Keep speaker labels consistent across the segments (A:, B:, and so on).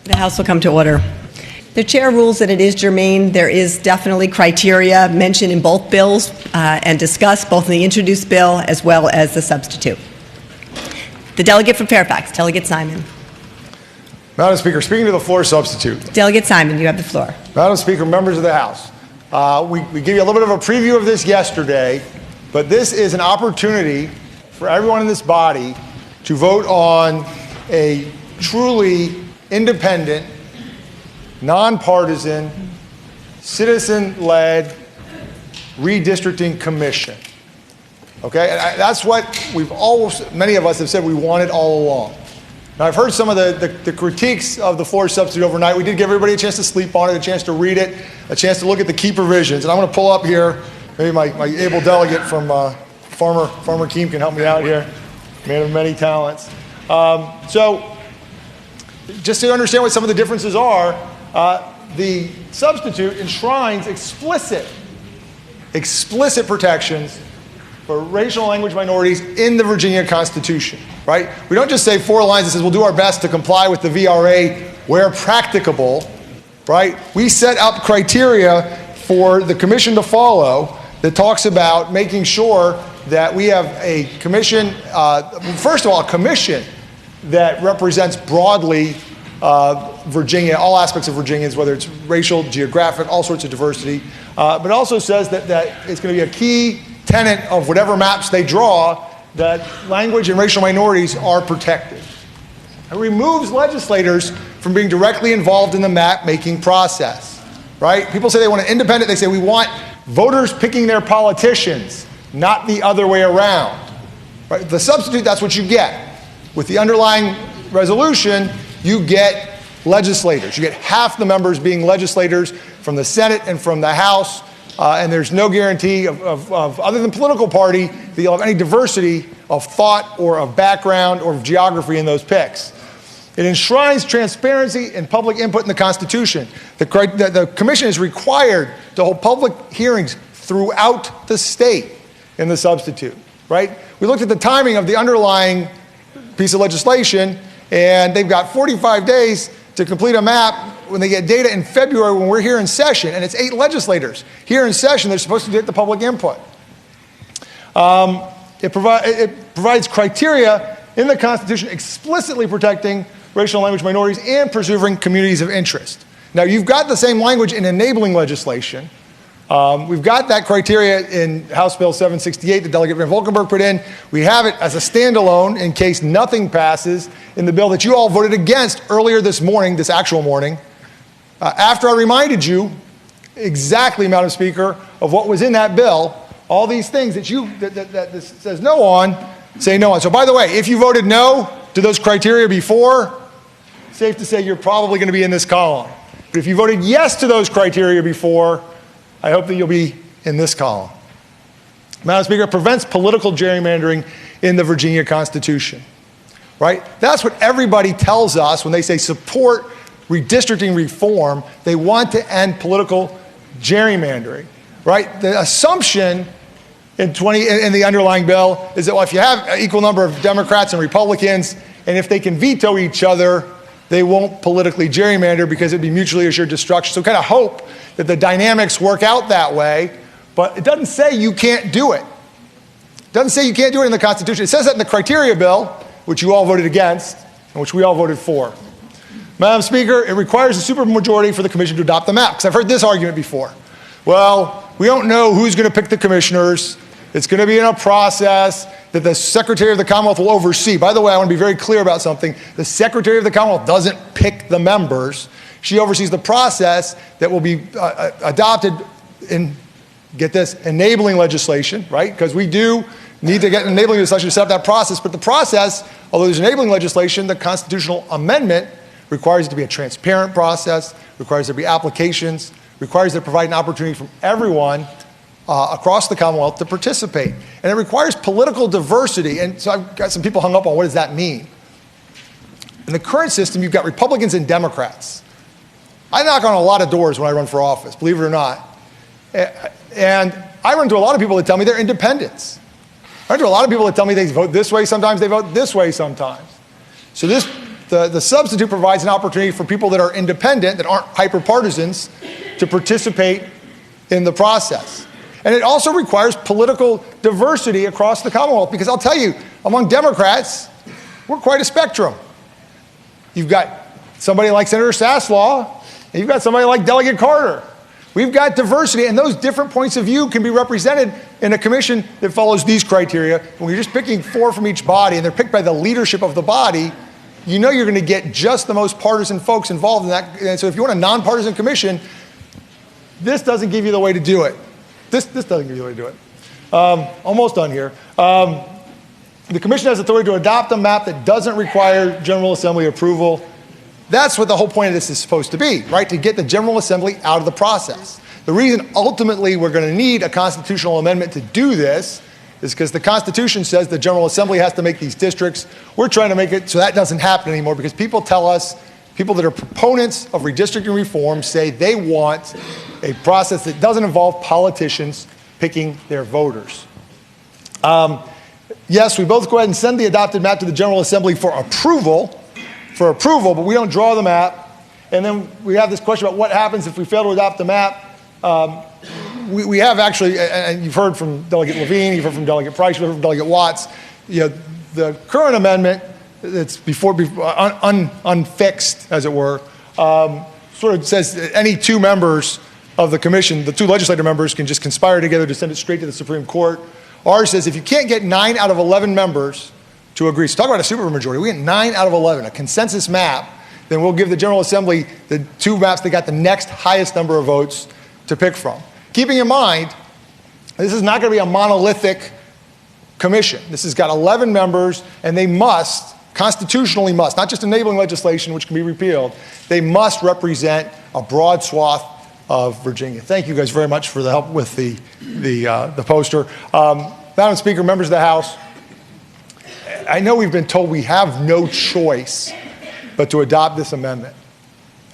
A: The House will come to order. The chair rules that it is germane. There is definitely criteria mentioned in both bills and discussed both in the introduced bill as well as the substitute. The delegate from Fairfax, Delegate Simon.
B: Madam Speaker, speaking to the floor substitute.
A: Delegate Simon, you have the floor.
B: Madam Speaker, members of the House, we gave you a little bit of a preview of this yesterday, but this is an opportunity for everyone in this body to vote on a truly independent, nonpartisan, citizen-led redistricting commission. Okay, and that's what many of us have said we wanted all along. Now, I've heard some of the critiques of the floor substitute overnight. We did give everybody a chance to sleep on it, a chance to read it, a chance to look at the key provisions. And I'm going to pull up here, maybe my able delegate from Farmer Keem can help me out here, man of many talents. So just to understand what some of the differences are, the substitute enshrines explicit protections for racial and language minorities in the Virginia Constitution, right? We don't just say 4 lines that says we'll do our best to comply with the VRA where practicable, right? We set up criteria for the commission to follow that talks about making sure that we have a commission, first of all, a commission that represents broadly Virginia, all aspects of Virginians, whether it's racial, geographic, all sorts of diversity. But it also says that it's going to be a key tenet of whatever maps they draw, that language and racial minorities are protected. It removes legislators from being directly involved in the map-making process, right? People say they want an independent, they say we want voters picking their politicians, not the other way around. Right? The substitute, that's what you get. With the underlying resolution, you get legislators. You get half the members being legislators from the Senate and from the House, and there's no guarantee of other than political party, that you'll have any diversity of thought or of background or of geography in those picks. It enshrines transparency and public input in the Constitution. The commission is required to hold public hearings throughout the state in the substitute, right? We looked at the timing of the underlying piece of legislation, and they've got 45 days to complete a map when they get data in February when we're here in session, and it's 8 legislators. Here in session, they're supposed to get the public input. It provides criteria in the Constitution explicitly protecting racial and language minorities and preserving communities of interest. Now, you've got the same language in enabling legislation. We've got that criteria in House Bill 768 that Delegate Van Valkenburg put in. We have it as a standalone in case nothing passes in the bill that you all voted against earlier this morning, this actual morning, after I reminded you exactly, Madam Speaker, of what was in that bill. All these things that this says no on, say no on. So by the way, if you voted no to those criteria before, safe to say you're probably going to be in this column. But if you voted yes to those criteria before, I hope that you'll be in this column. Madam Speaker, it prevents political gerrymandering in the Virginia Constitution, right? That's what everybody tells us when they say support redistricting reform. They want to end political gerrymandering, right? The assumption in the underlying bill is that, well, if you have an equal number of Democrats and Republicans, and if they can veto each other, they won't politically gerrymander because it'd be mutually assured destruction. So kind of hope that the dynamics work out that way, but it doesn't say you can't do it. It doesn't say you can't do it in the Constitution. It says that in the criteria bill, which you all voted against, and which we all voted for. Madam Speaker, it requires a supermajority for the commission to adopt the map, because I've heard this argument before. Well, we don't know who's going to pick the commissioners. It's going to be in a process that the Secretary of the Commonwealth will oversee. By the way, I want to be very clear about something. The Secretary of the Commonwealth doesn't pick the members. She oversees the process that will be adopted in, get this, enabling legislation, right? Because we do need to get enabling legislation to set up that process. But the process, although there's enabling legislation, the constitutional amendment requires it to be a transparent process, requires there to be applications, requires there to provide an opportunity for everyone across the Commonwealth to participate. And it requires political diversity. And so I've got some people hung up on what does that mean? In the current system, you've got Republicans and Democrats. I knock on a lot of doors when I run for office, believe it or not. And I run into a lot of people that tell me they're independents. I run into a lot of people that tell me they vote this way sometimes, they vote this way sometimes. So the The substitute provides an opportunity for people that are independent, that aren't hyper-partisans, to participate in the process. And it also requires political diversity across the Commonwealth, because I'll tell you, among Democrats, we're quite a spectrum. You've got somebody like Senator Saslaw, and you've got somebody like Delegate Carter. We've got diversity, and those different points of view can be represented in a commission that follows these criteria. When you're just picking 4 from each body, and they're picked by the leadership of the body, you know you're going to get just the most partisan folks involved in that. And so if you want a nonpartisan commission, this doesn't give you the way to do it. This doesn't give you the way to do it. Almost done here. The commission has authority to adopt a map that doesn't require General Assembly approval. That's what the whole point of this is supposed to be, right? To get the General Assembly out of the process. The reason ultimately we're going to need a constitutional amendment to do this is because the Constitution says the General Assembly has to make these districts. We're trying to make it so that doesn't happen anymore, because people tell us, people that are proponents of redistricting reform say they want a process that doesn't involve politicians picking their voters. Yes, we both go ahead and send the adopted map to the General Assembly for approval, but we don't draw the map. And then we have this question about what happens if we fail to adopt the map. We have actually, and you've heard from Delegate Levine, you've heard from Delegate Price, you've heard from Delegate Watts, the current amendment that's unfixed, as it were, sort of says that any 2 members of the commission, the 2 legislative members, can just conspire together to send it straight to the Supreme Court. Ours says if you can't get 9 out of 11 members to agree, so talk about a supermajority, we get 9 out of 11, a consensus map, then we'll give the General Assembly the 2 maps that got the next highest number of votes to pick from. Keeping in mind, this is not going to be a monolithic commission. This has got 11 members, and they must, constitutionally must, not just enabling legislation, which can be repealed, they must represent a broad swath of Virginia. Thank you guys very much for the help with the poster. Madam Speaker, members of the House, I know we've been told we have no choice but to adopt this amendment.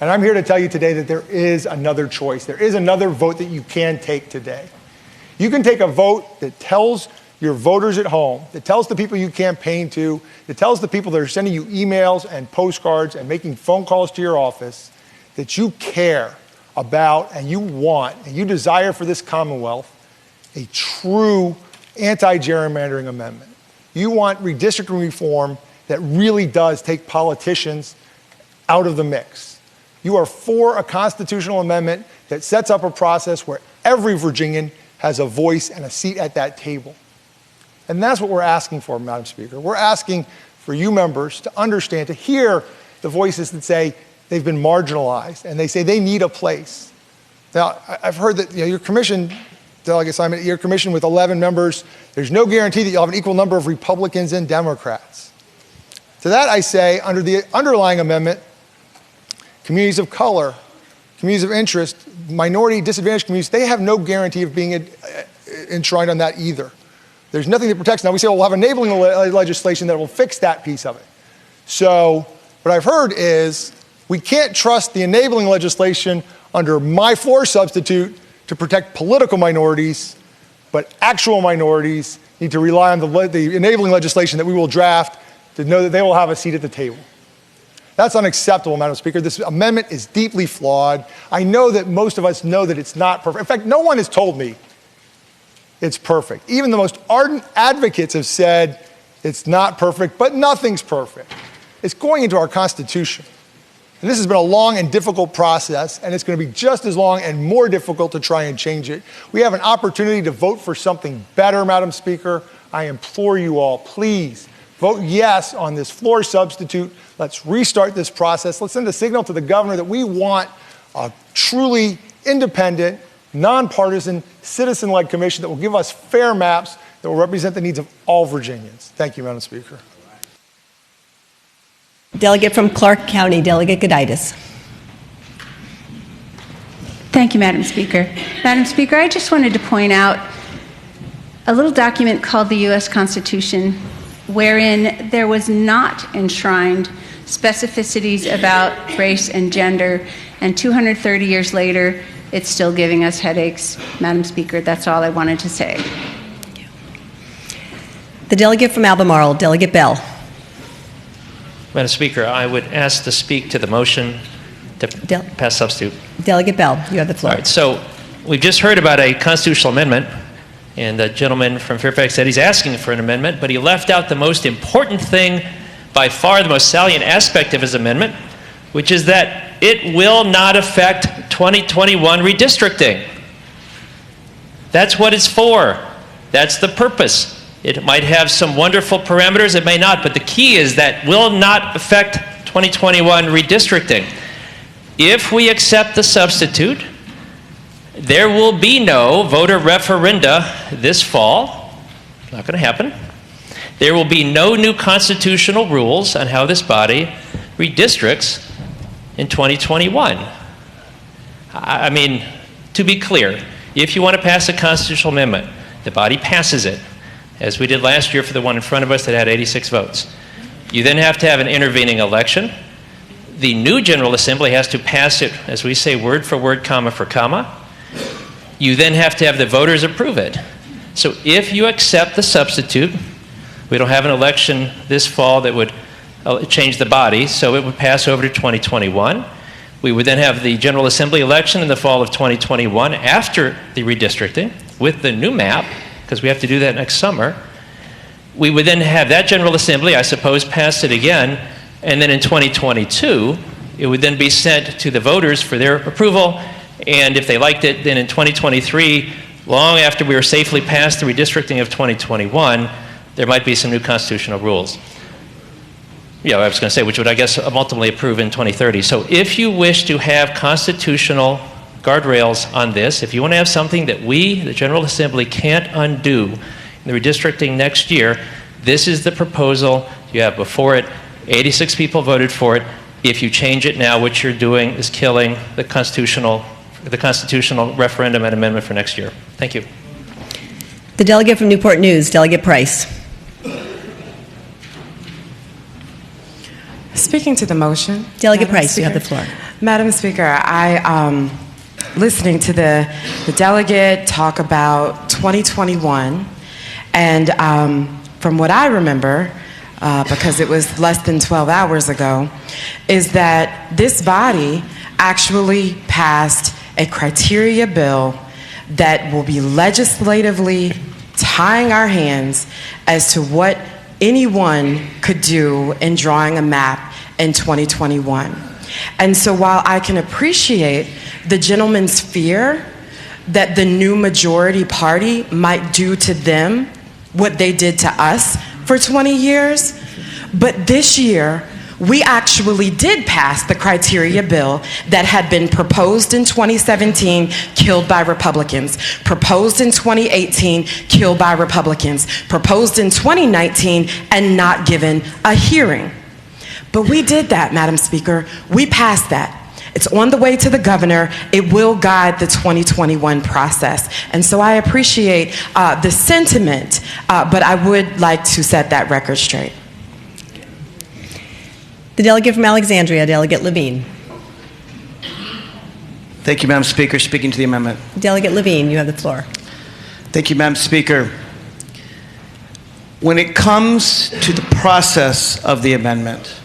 B: And I'm here to tell you today that there is another choice. There is another vote that you can take today. You can take a vote that tells your voters at home, that tells the people you campaign to, that tells the people that are sending you emails and postcards and making phone calls to your office that you care about and you want and you desire for this Commonwealth a true anti-gerrymandering amendment. You want redistricting reform that really does take politicians out of the mix. You are for a constitutional amendment that sets up a process where every Virginian has a voice and a seat at that table. And that's what we're asking for, Madam Speaker. We're asking for you members to understand, to hear the voices that say they've been marginalized and they say they need a place. Now, I've heard that your commission, Delegate Simon, your commission with 11 members, there's no guarantee that you'll have an equal number of Republicans and Democrats. To that I say, under the underlying amendment, communities of color, communities of interest, minority, disadvantaged communities, they have no guarantee of being enshrined on that either. There's nothing that protects. Now we say, well, we'll have enabling legislation that will fix that piece of it. So what I've heard is we can't trust the enabling legislation under my floor substitute to protect political minorities, but actual minorities need to rely on the enabling legislation that we will draft to know that they will have a seat at the table. That's unacceptable, Madam Speaker. This amendment is deeply flawed. I know that most of us know that it's not perfect. In fact, no one has told me it's perfect. Even the most ardent advocates have said it's not perfect, but nothing's perfect. It's going into our Constitution. And this has been a long and difficult process, and it's going to be just as long and more difficult to try and change it. We have an opportunity to vote for something better, Madam Speaker. I implore you all, please vote yes on this floor substitute. Let's restart this process. Let's send a signal to the governor that we want a truly independent, nonpartisan, citizen-led commission that will give us fair maps that will represent the needs of all Virginians. Thank you, Madam Speaker.
A: Delegate from Clark County, Delegate Goditis.
C: Thank you, Madam Speaker. Madam Speaker, I just wanted to point out a little document called the U.S. Constitution, wherein there was not enshrined specificities about race and gender, and 230 years later, it's still giving us headaches. Madam Speaker, that's all I wanted to say.
A: The delegate from Albemarle, Delegate Bell.
D: Madam Speaker, I would ask to speak to the motion to pass substitute.
A: Delegate Bell, you have the floor.
D: All right, so we've just heard about a constitutional amendment, and the gentleman from Fairfax said he's asking for an amendment, but he left out the most important thing, by far the most salient aspect of his amendment, which is that it will not affect 2021 redistricting. That's what it's for. That's the purpose. It might have some wonderful parameters, it may not, but the key is that will not affect 2021 redistricting. If we accept the substitute, there will be no voter referenda this fall. Not going to happen. There will be no new constitutional rules on how this body redistricts in 2021. I mean, to be clear, if you want to pass a constitutional amendment, the body passes it, as we did last year for the one in front of us that had 86 votes. You then have to have an intervening election. The new General Assembly has to pass it, as we say, word for word, comma for comma. You then have to have the voters approve it. So if you accept the substitute, we don't have an election this fall that would change the body, so it would pass over to 2021. We would then have the General Assembly election in the fall of 2021 after the redistricting with the new map, because we have to do that next summer. We would then have that General Assembly, I suppose, pass it again, and then in 2022, it would then be sent to the voters for their approval, and if they liked it, then in 2023, long after we were safely past the redistricting of 2021, there might be some new constitutional rules. Yeah, I was going to say, which would, I guess, ultimately approve in 2030. So if you wish to have constitutional guardrails on this, if you want to have something that we, the General Assembly, can't undo in the redistricting next year, this is the proposal you have before it. 86 people voted for it. If you change it now, what you're doing is killing the constitutional referendum and amendment for next year. Thank you.
A: The delegate from Newport News, Delegate Price.
E: Speaking to the motion.
A: Delegate
E: Madam
A: Price, you have the
E: Speaker.
A: floor.
E: Madam Speaker, listening to the delegate talk about 2021, and from what I remember, because it was less than 12 hours ago, is that this body actually passed a criteria bill that will be legislatively tying our hands as to what anyone could do in drawing a map in 2021. And so while I can appreciate the gentleman's fear that the new majority party might do to them what they did to us for 20 years, but this year, we actually did pass the criteria bill that had been proposed in 2017, killed by Republicans, proposed in 2018, killed by Republicans, proposed in 2019, and not given a hearing. But we did that, Madam Speaker. We passed that. It's on the way to the governor. It will guide the 2021 process. And so I appreciate the sentiment, but I would like to set that record straight.
A: The delegate from Alexandria, Delegate Levine.
F: Thank you, Madam Speaker. Speaking to the amendment.
A: Delegate Levine, you have the floor.
F: Thank you, Madam Speaker. When it comes to the process of the amendment,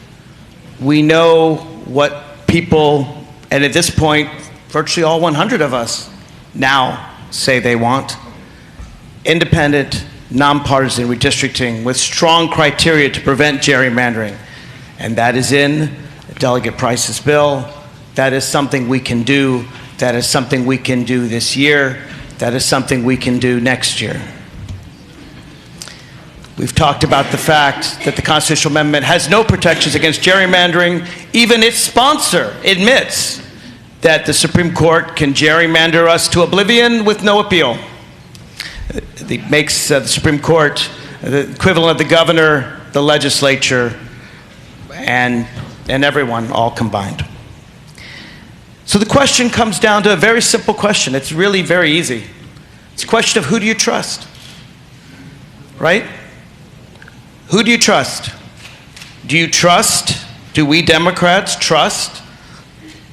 F: we know what people, and at this point, virtually all 100 of us now say they want. Independent, nonpartisan redistricting with strong criteria to prevent gerrymandering. And that is in Delegate Price's bill. That is something we can do. That is something we can do this year. That is something we can do next year. We've talked about the fact that the constitutional amendment has no protections against gerrymandering. Even its sponsor admits that the Supreme Court can gerrymander us to oblivion with no appeal. It makes the Supreme Court the equivalent of the governor, the legislature, and everyone all combined. So the question comes down to a very simple question. It's really very easy. It's a question of who do you trust? Right? Who do you trust? Do we Democrats trust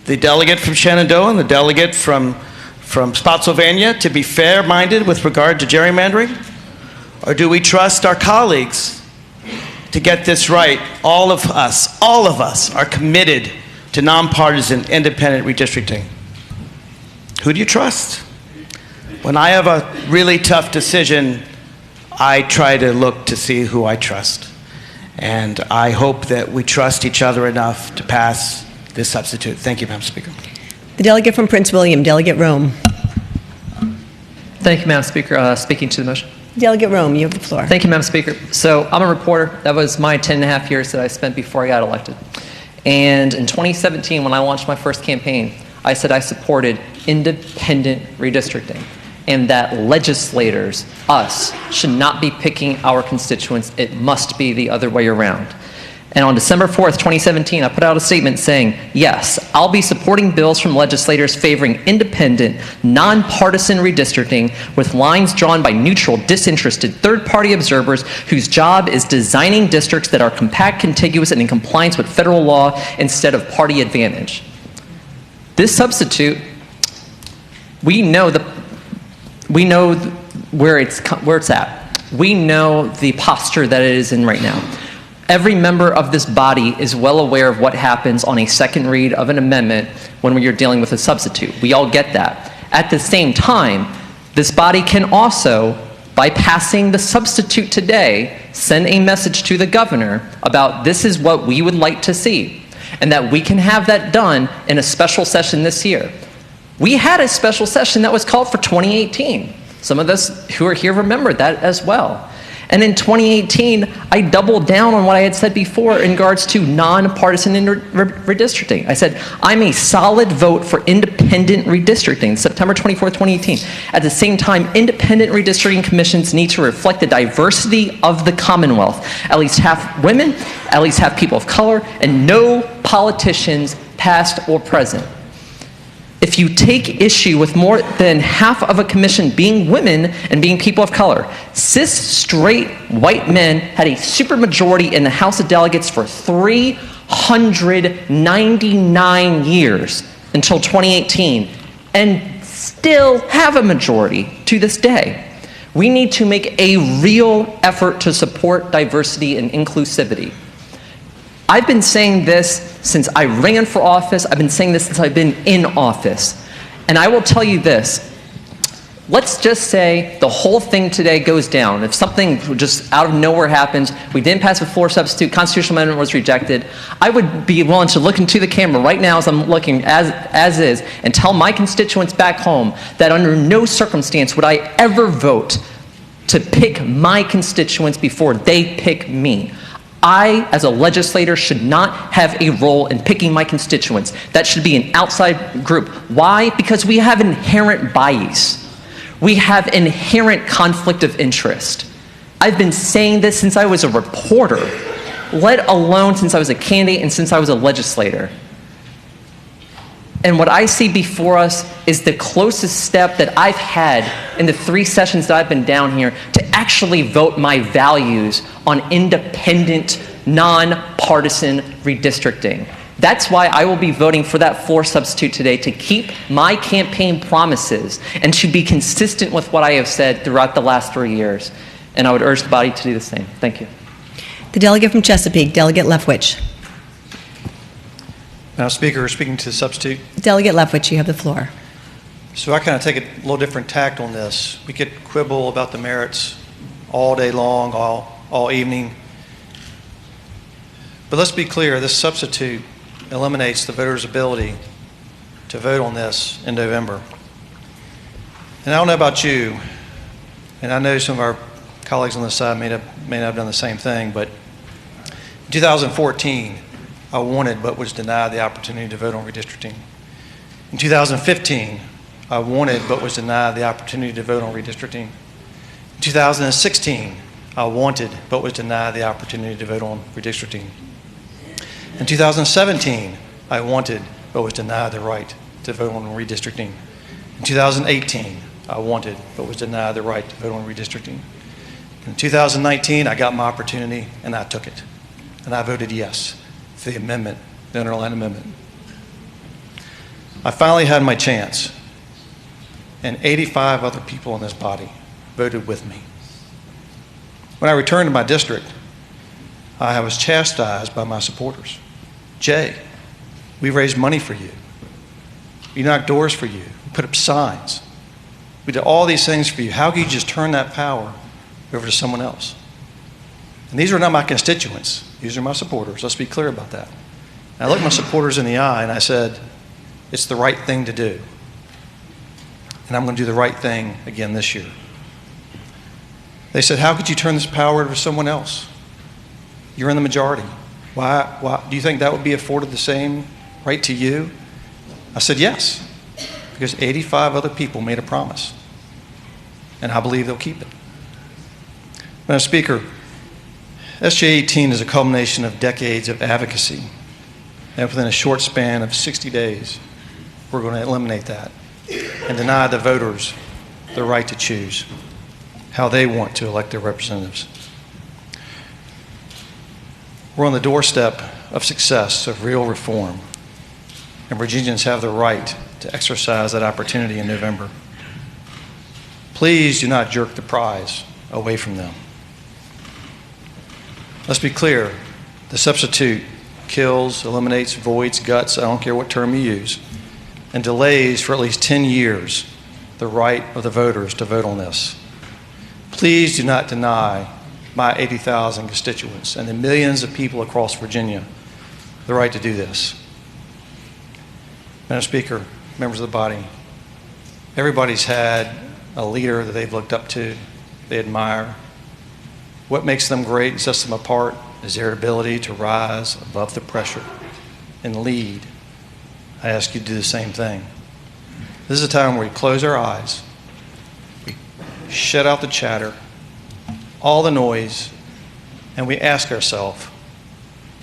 F: the delegate from Shenandoah and the delegate from Spotsylvania to be fair-minded with regard to gerrymandering? Or do we trust our colleagues to get this right, all of us are committed to nonpartisan, independent redistricting. Who do you trust? When I have a really tough decision, I try to look to see who I trust. And I hope that we trust each other enough to pass this substitute. Thank you, Madam Speaker.
A: The delegate from Prince William, Delegate Roem.
G: Thank you, Madam Speaker. Speaking to the motion.
A: Delegate Roem, you have the floor.
G: Thank you, Madam Speaker. So I'm a reporter. That was my 10.5 years that I spent before I got elected. And in 2017, when I launched my first campaign, I said I supported independent redistricting and that legislators, us, should not be picking our constituents. It must be the other way around. And on December 4th, 2017, I put out a statement saying, yes, I'll be supporting bills from legislators favoring independent, nonpartisan redistricting with lines drawn by neutral, disinterested, third-party observers whose job is designing districts that are compact, contiguous, and in compliance with federal law instead of party advantage. This substitute, we know where it's at. We know the posture that it is in right now. Every member of this body is well aware of what happens on a second read of an amendment when you're dealing with a substitute. We all get that. At the same time, this body can also, by passing the substitute today, send a message to the governor about this is what we would like to see, and that we can have that done in a special session this year. We had a special session that was called for 2018. Some of us who are here remember that as well. And in 2018, I doubled down on what I had said before in regards to nonpartisan redistricting. I said, I'm a solid vote for independent redistricting, September 24th, 2018. At the same time, independent redistricting commissions need to reflect the diversity of the Commonwealth. At least half women, at least half people of color, and no politicians, past or present. If you take issue with more than half of a commission being women and being people of color, cis, straight, white men had a supermajority in the House of Delegates for 399 years until 2018, and still have a majority to this day. We need to make a real effort to support diversity and inclusivity. I've been saying this since I ran for office. I've been saying this since I've been in office. And I will tell you this. Let's just say the whole thing today goes down. If something just out of nowhere happens, we didn't pass a floor substitute, constitutional amendment was rejected, I would be willing to look into the camera right now as I'm looking as is and tell my constituents back home that under no circumstance would I ever vote to pick my constituents before they pick me. I, as a legislator, should not have a role in picking my constituents. That should be an outside group. Why? Because we have inherent bias. We have inherent conflict of interest. I've been saying this since I was a reporter, let alone since I was a candidate and since I was a legislator. And what I see before us is the closest step that I've had in the 3 sessions that I've been down here to actually vote my values on independent, nonpartisan redistricting. That's why I will be voting for that floor substitute today, to keep my campaign promises and to be consistent with what I have said throughout the last 3 years. And I would urge the body to do the same. Thank you.
A: The delegate from Chesapeake, Delegate Lefwich.
H: Madam Speaker, speaking to the substitute.
A: Delegate Lefwich, you have the floor.
H: So I kind of take a little different tact on this. We could quibble about the merits all day long, all evening. But let's be clear, this substitute eliminates the voter's ability to vote on this in November. And I don't know about you, and I know some of our colleagues on this side may not have done the same thing, but in 2014, I wanted but was denied the opportunity to vote on redistricting. In 2015, I wanted but was denied the opportunity to vote on redistricting. In 2016, I wanted but was denied the opportunity to vote on redistricting. In 2017, I wanted but was denied the right to vote on redistricting. In 2018, I wanted but was denied the right to vote on redistricting. In 2019, I got my opportunity and I took it. And I voted yes for the amendment, the underlying amendment. I finally had my chance, and 85 other people in this body voted with me. When I returned to my district, I was chastised by my supporters. Jay, we raised money for you. We knocked doors for you. We put up signs. We did all these things for you. How can you just turn that power over to someone else? And these are not my constituents. These are my supporters. Let's be clear about that. And I looked my supporters in the eye and I said, it's the right thing to do. And I'm going to do the right thing again this year. They said, how could you turn this power over to someone else? You're in the majority. Why? Do you think that would be afforded the same right to you? I said, yes, because 85 other people made a promise, and I believe they'll keep it. Madam Speaker, SJ18 is a culmination of decades of advocacy, and within a short span of 60 days, we're going to eliminate that and deny the voters the right to choose how they want to elect their representatives. We're on the doorstep of success, of real reform, and Virginians have the right to exercise that opportunity in November. Please do not jerk the prize away from them. Let's be clear, the substitute kills, eliminates, voids, guts, I don't care what term you use, and delays for at least 10 years the right of the voters to vote on this. Please do not deny my 80,000 constituents and the millions of people across Virginia the right to do this. Madam Speaker, members of the body, everybody's had a leader that they've looked up to, they admire. What makes them great and sets them apart is their ability to rise above the pressure and lead. I ask you to do the same thing. This is a time where we close our eyes, we shut out the chatter, all the noise, and we ask ourselves,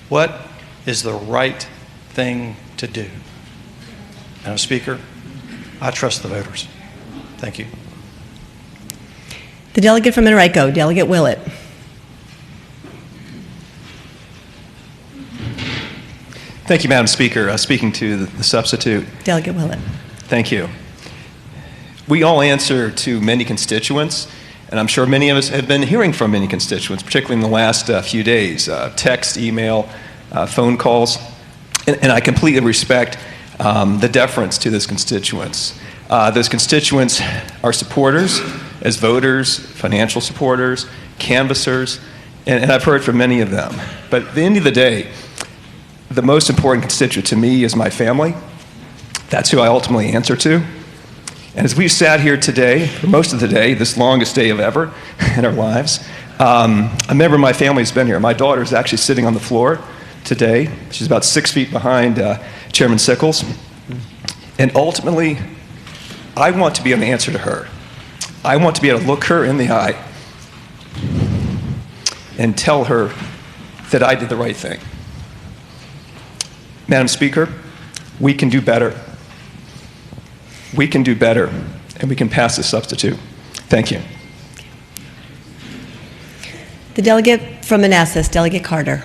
H: what is the right thing to do? Madam Speaker, I trust the voters. Thank you.
A: The delegate from Enrico, Delegate Willett.
I: Thank you, Madam Speaker. Speaking to the substitute.
A: Delegate Willett.
I: Thank you. We all answer to many constituents, and I'm sure many of us have been hearing from many constituents, particularly in the last few days, text, email, phone calls, and I completely respect the deference to those constituents. Those constituents are supporters, as voters, financial supporters, canvassers, and I've heard from many of them. But at the end of the day, the most important constituent to me is my family. That's who I ultimately answer to. And as we've sat here today, for most of the day, this longest day of ever in our lives, a member of my family has been here. My daughter is actually sitting on the floor today. She's about 6 feet behind Chairman Sickles. And ultimately, I want to be able to answer to her. I want to be able to look her in the eye and tell her that I did the right thing. Madam Speaker, we can do better. We can do better, and we can pass this substitute. Thank you.
A: The delegate from Manassas, Delegate Carter.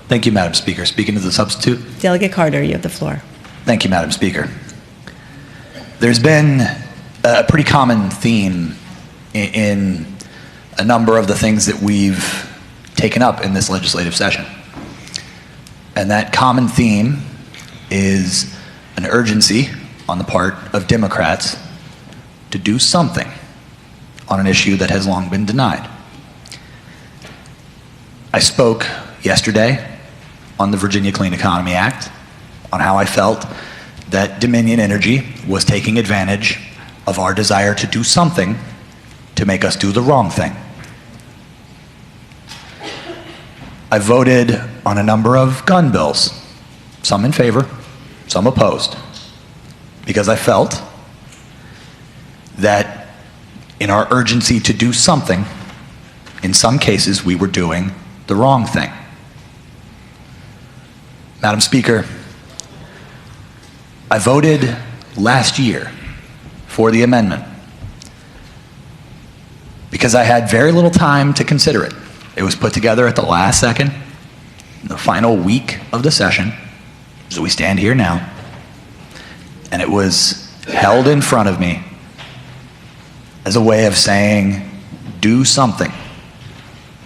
J: Thank you, Madam Speaker. Speaking to the substitute.
A: Delegate Carter, you have the floor.
J: Thank you, Madam Speaker. There's been a pretty common theme in a number of the things that we've taken up in this legislative session. And that common theme is an urgency on the part of Democrats to do something on an issue that has long been denied. I spoke yesterday on the Virginia Clean Economy Act, on how I felt that Dominion Energy was taking advantage of our desire to do something to make us do the wrong thing. I voted on a number of gun bills, some in favor, some opposed, because I felt that in our urgency to do something, in some cases we were doing the wrong thing. Madam Speaker, I voted last year for the amendment because I had very little time to consider it. It was put together at the last second, the final week of the session, as we stand here now, and it was held in front of me as a way of saying, do something.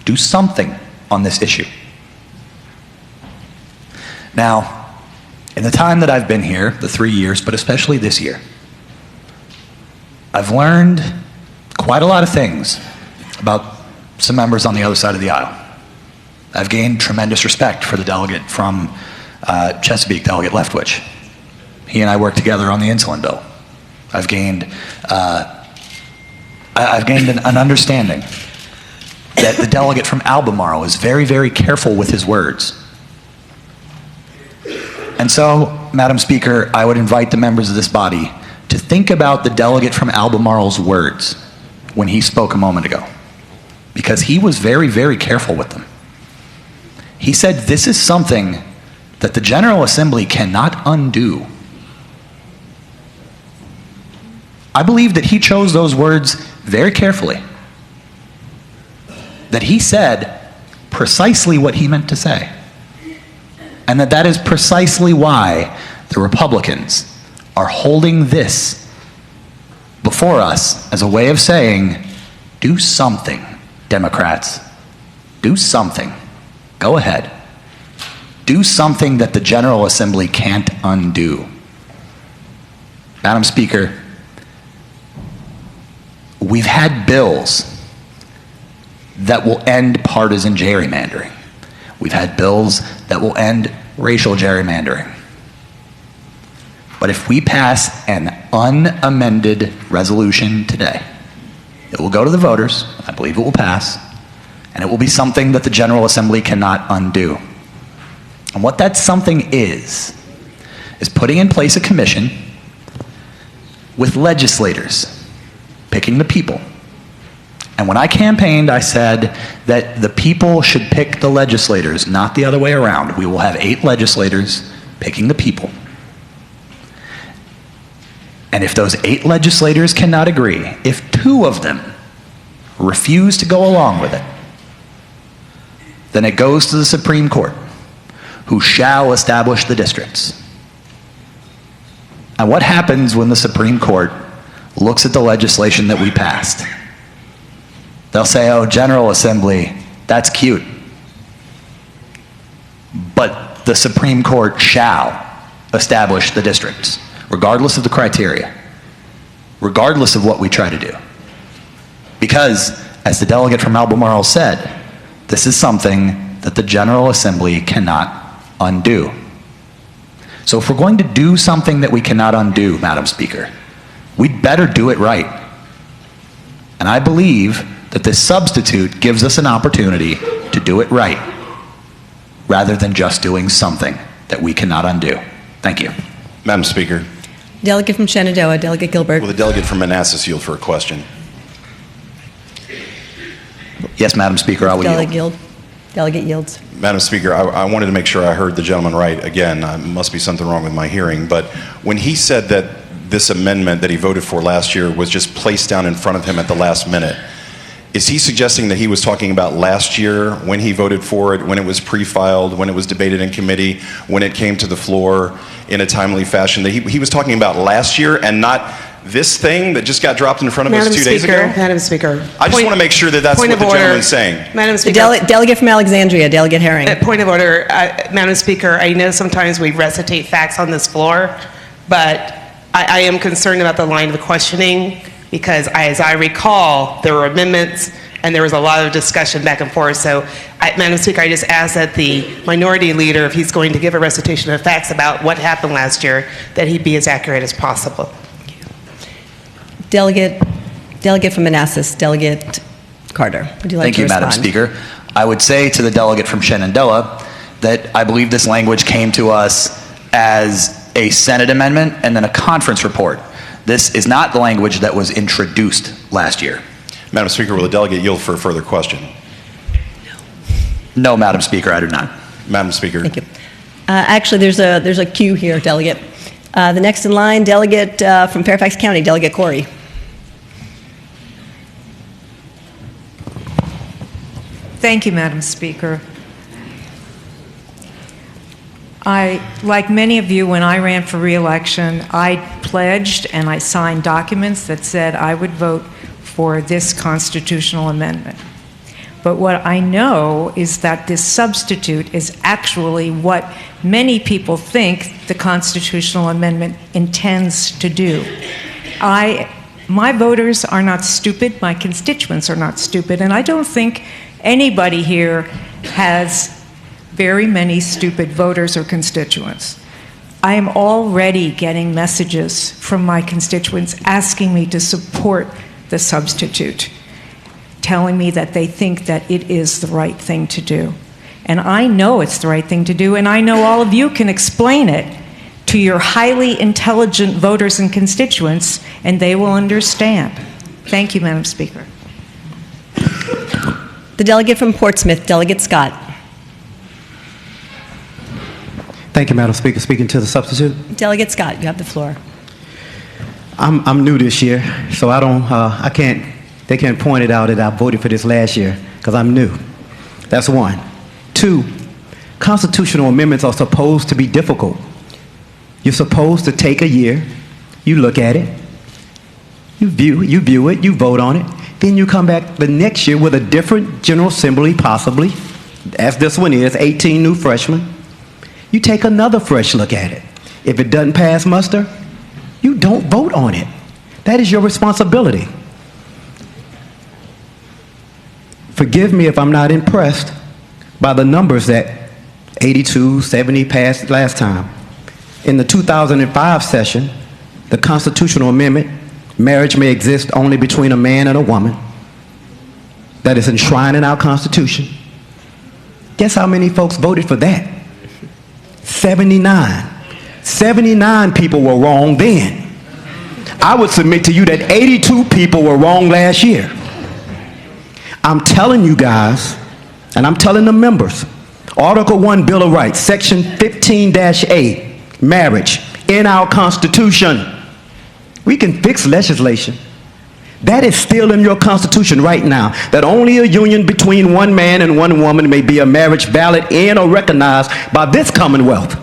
J: Do something on this issue. Now, in the time that I've been here, the 3 years, but especially this year, I've learned quite a lot of things about some members on the other side of the aisle. I've gained tremendous respect for the delegate from Chesapeake, Delegate Leftwich. He and I worked together on the insulin bill. I've gained an understanding that the delegate from Albemarle is very, very careful with his words. And so, Madam Speaker, I would invite the members of this body to think about the delegate from Albemarle's words when he spoke a moment ago, because he was very, very careful with them. He said this is something that the General Assembly cannot undo. I believe that he chose those words very carefully, that he said precisely what he meant to say, and that is precisely why the Republicans are holding this before us as a way of saying, do something, Democrats. Do something. Go ahead. Do something that the General Assembly can't undo. Madam Speaker, we've had bills that will end partisan gerrymandering. We've had bills that will end racial gerrymandering. But if we pass an unamended resolution today, it will go to the voters, I believe it will pass, and it will be something that the General Assembly cannot undo. And what that something is putting in place a commission with legislators, picking the people. And when I campaigned, I said that the people should pick the legislators, not the other way around. We will have 8 legislators picking the people. And if those 8 legislators cannot agree, if 2 of them refuse to go along with it, then it goes to the Supreme Court, who shall establish the districts. And what happens when the Supreme Court looks at the legislation that we passed? They'll say, oh, General Assembly, that's cute. But the Supreme Court shall establish the districts, regardless of the criteria, regardless of what we try to do. Because, as the delegate from Albemarle said, this is something that the General Assembly cannot undo. So if we're going to do something that we cannot undo, Madam Speaker, we'd better do it right. And I believe that this substitute gives us an opportunity to do it right, rather than just doing something that we cannot undo. Thank you.
K: Madam Speaker.
A: Delegate from Shenandoah, Delegate Gilbert.
K: Will the delegate from Manassas yield for a question?
J: Yes, Madam Speaker, I will yield.
A: Delegate yields.
K: Madam Speaker, I wanted to make sure I heard the gentleman right. Again, must be something wrong with my hearing, but when he said that this amendment that he voted for last year was just placed down in front of him at the last minute, is he suggesting that he was talking about last year when he voted for it, when it was pre-filed, when it was debated in committee, when it came to the floor in a timely fashion, that he was talking about last year and not this thing that just got dropped in front of us 2 days ago?
E: Madam Speaker.
K: I just want to make sure that that's what the gentleman's saying.
E: Madam Speaker.
A: Delegate from Alexandria, Delegate Herring.
E: Point of order, Madam Speaker. I know sometimes we recitate facts on this floor, but I am concerned about the line of questioning because, as I recall, there were amendments and there was a lot of discussion back and forth. So, Madam Speaker, I just ask that the minority leader, if he's going to give a recitation of facts about what happened last year, that he be as accurate as possible.
A: Delegate from Manassas, Delegate Carter. Would you like to respond?
J: Thank you, Madam Speaker. I would say to the delegate from Shenandoah that I believe this language came to us as a Senate amendment and then a conference report. This is not the language that was introduced last year.
K: Madam Speaker, will the delegate yield for a further question?
J: No, Madam Speaker, I do not.
K: Madam Speaker.
A: Thank you. Actually, there's a queue here, Delegate. The next in line, Delegate from Fairfax County, Delegate Corey.
L: Thank you, Madam Speaker. Like many of you, when I ran for re-election, I pledged and I signed documents that said I would vote for this constitutional amendment. But what I know is that this substitute is actually what many people think the constitutional amendment intends to do. My voters are not stupid, my constituents are not stupid, and I don't think anybody here has very many stupid voters or constituents. I am already getting messages from my constituents asking me to support the substitute, telling me that they think that it is the right thing to do. And I know it's the right thing to do, and I know all of you can explain it to your highly intelligent voters and constituents, and they will understand. Thank you, Madam Speaker.
A: The delegate from Portsmouth, Delegate Scott.
M: Thank you, Madam Speaker. Speaking to the substitute.
A: Delegate Scott, you have the floor.
M: I'm new this year, so they can't point it out that I voted for this last year, because I'm new. That's one. Two, constitutional amendments are supposed to be difficult. You're supposed to take a year, you look at it, you view it, you vote on it, then you come back the next year with a different General Assembly, possibly, as this one is, 18 new freshmen. You take another fresh look at it. If it doesn't pass muster, you don't vote on it. That is your responsibility. Forgive me if I'm not impressed by the numbers that 82, 70 passed last time. In the 2005 session, the constitutional amendment, marriage may exist only between a man and a woman, that is enshrined in our Constitution. Guess how many folks voted for that? 79. 79 people were wrong then. I would submit to you that 82 people were wrong last year. I'm telling you guys, and I'm telling the members, Article 1 Bill of Rights, Section 15-A, marriage, in our Constitution. We can fix legislation. That is still in your Constitution right now, that only a union between one man and one woman may be a marriage valid in or recognized by this Commonwealth.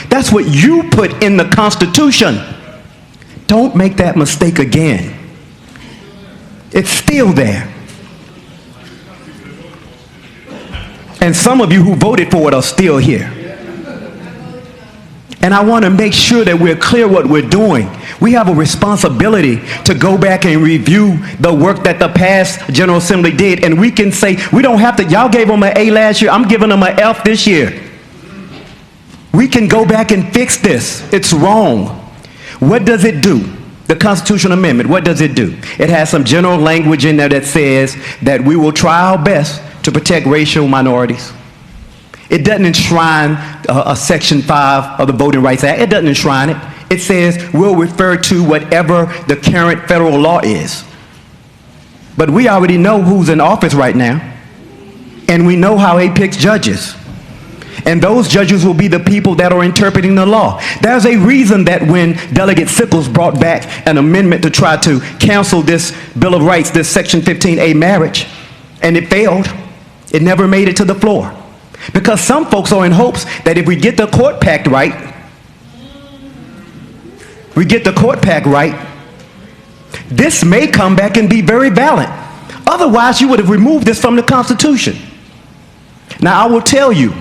M: That's what you put in the Constitution. Don't make that mistake again. It's still there. And some of you who voted for it are still here. And I want to make sure that we're clear what we're doing. We have a responsibility to go back and review the work that the past General Assembly did. And we can say, we don't have to, y'all gave them an A last year, I'm giving them an F this year. We can go back and fix this. It's wrong. What does it do? The Constitutional Amendment, what does it do? It has some general language in there that says that we will try our best to protect racial minorities. It doesn't enshrine a Section 5 of the Voting Rights Act. It doesn't enshrine it. It says we'll refer to whatever the current federal law is. But we already know who's in office right now, and we know how he picks judges. And those judges will be the people that are interpreting the law. There's a reason that when Delegate Sickles brought back an amendment to try to cancel this Bill of Rights, this Section 15A marriage, and it failed, it never made it to the floor. Because some folks are in hopes that if we get the court pact right, this may come back and be very valid. Otherwise, you would have removed this from the Constitution. Now, I will tell you,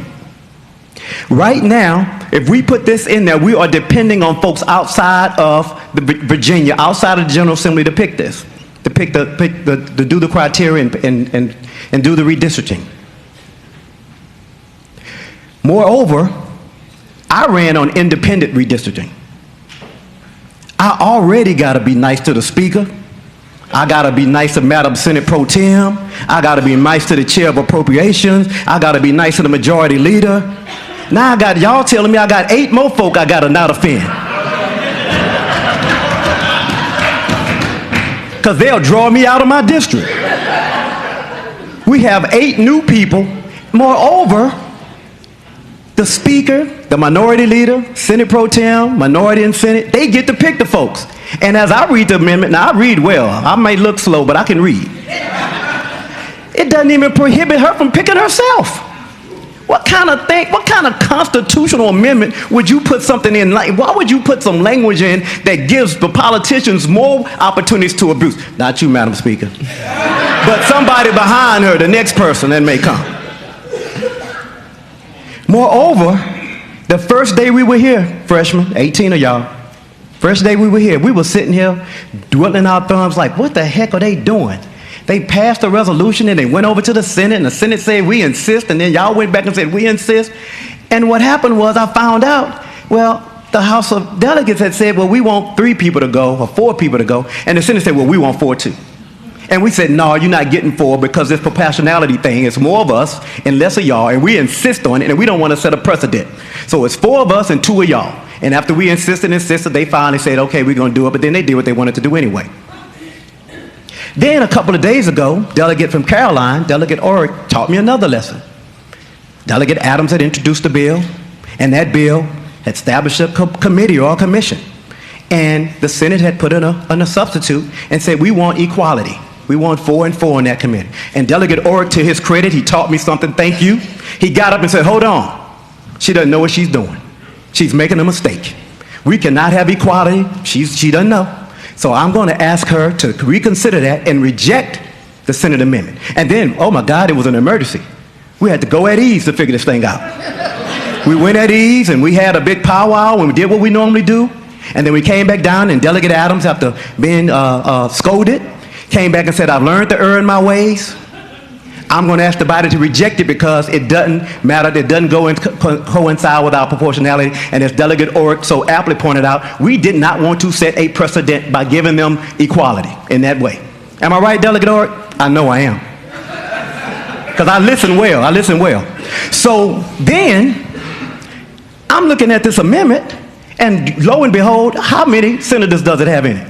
M: right now, if we put this in there, we are depending on folks outside of Virginia, outside of the General Assembly to pick this, to do the criteria and do the redistricting. Moreover, I ran on independent redistricting. I already got to be nice to the Speaker. I got to be nice to Madam Senate Pro Tem. I got to be nice to the Chair of Appropriations. I got to be nice to the Majority Leader. Now I got y'all telling me I got 8 more folk I got to not offend. Because they'll draw me out of my district. We have 8 new people. Moreover, the Speaker, the Minority Leader, Senate Pro Tem, Minority and Senate, they get to pick the folks. And as I read the amendment, now I read well. I may look slow, but I can read. It doesn't even prohibit her from picking herself. What kind of constitutional amendment would you put something in? Like, why would you put some language in that gives the politicians more opportunities to abuse? Not you, Madam Speaker. But somebody behind her, the next person that may come. Moreover, the first day we were here, freshmen, 18 of y'all, first day we were here, we were sitting here twiddling our thumbs like, what the heck are they doing? They passed a resolution and they went over to the Senate, and the Senate said, we insist, and then y'all went back and said, we insist. And what happened was I found out, well, the House of Delegates had said, well, we want 3 people to go, or 4 people to go, and the Senate said, well, we want 4 too. And we said, no, you're not getting 4 because this proportionality thing, it's more of us and less of y'all, and we insist on it, and we don't want to set a precedent. So it's 4 of us and 2 of y'all. And after we insisted, they finally said, okay, we're going to do it, but then they did what they wanted to do anyway. Then a couple of days ago, delegate from Caroline, Delegate Orrick, taught me another lesson. Delegate Adams had introduced a bill, and that bill had established a committee or a commission. And the Senate had put in a substitute and said, we want equality. We want 4 and 4 in that committee. And Delegate Orrick, to his credit, he taught me something, thank you. He got up and said, hold on. She doesn't know what she's doing. She's making a mistake. We cannot have equality. She doesn't know. So I'm going to ask her to reconsider that and reject the Senate amendment. And then, oh my God, it was an emergency. We had to go at ease to figure this thing out. We went at ease and we had a big powwow and we did what we normally do. And then we came back down and Delegate Adams, after being scolded, came back and said, I've learned to err in my ways. I'm going to ask the body to reject it because it doesn't matter. It doesn't go and coincide with our proportionality. And as Delegate Orrick so aptly pointed out, we did not want to set a precedent by giving them equality in that way. Am I right, Delegate Orrick? I know I am. Because I listen well. So then, I'm looking at this amendment, and lo and behold, how many senators does it have in it?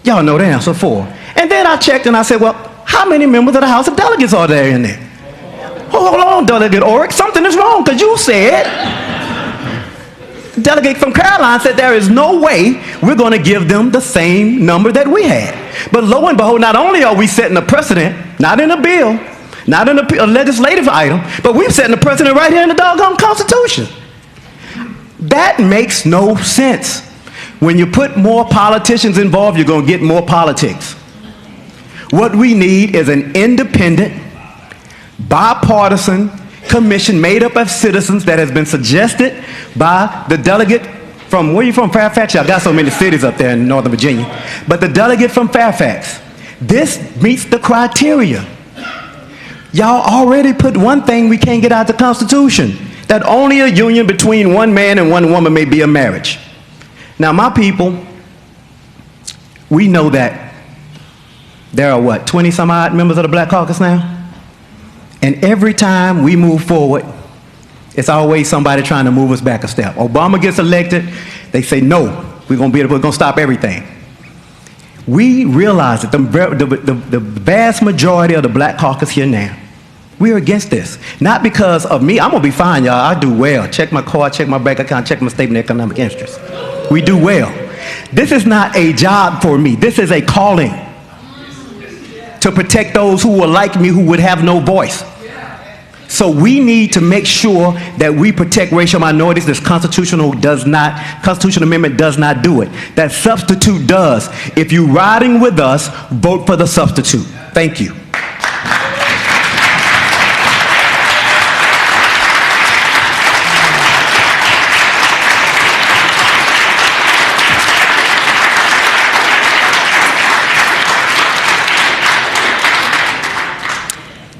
M: Y'all know the answer, 4. And then I checked and I said, well, how many members of the House of Delegates are there in there? Hold on, Delegate Orrick, something is wrong, because you said, Delegate from Caroline said there is no way we're going to give them the same number that we had. But lo and behold, not only are we setting a precedent, not in a bill, not in a legislative item, but we're setting a precedent right here in the doggone Constitution. That makes no sense. When you put more politicians involved, you're going to get more politics. What we need is an independent, bipartisan commission made up of citizens that has been suggested by the delegate from, where are you from, Fairfax? I've got so many cities up there in Northern Virginia. But the delegate from Fairfax, this meets the criteria. Y'all already put one thing we can't get out of the Constitution, that only a union between one man and one woman may be a marriage. Now, my people, we know that there are, 20-some-odd members of the Black Caucus now? And every time we move forward, it's always somebody trying to move us back a step. Obama gets elected, they say, no, we're going to stop everything. We realize that the vast majority of the Black Caucus here now, we are against this. Not because of me. I'm going to be fine, y'all. I do well. Check my card, check my bank account, check my statement of economic interest. We do well. This is not a job for me. This is a calling to protect those who are like me, who would have no voice. So we need to make sure that we protect racial minorities. This constitutional amendment does not do it. That substitute does. If you're riding with us, vote for the substitute. Thank you.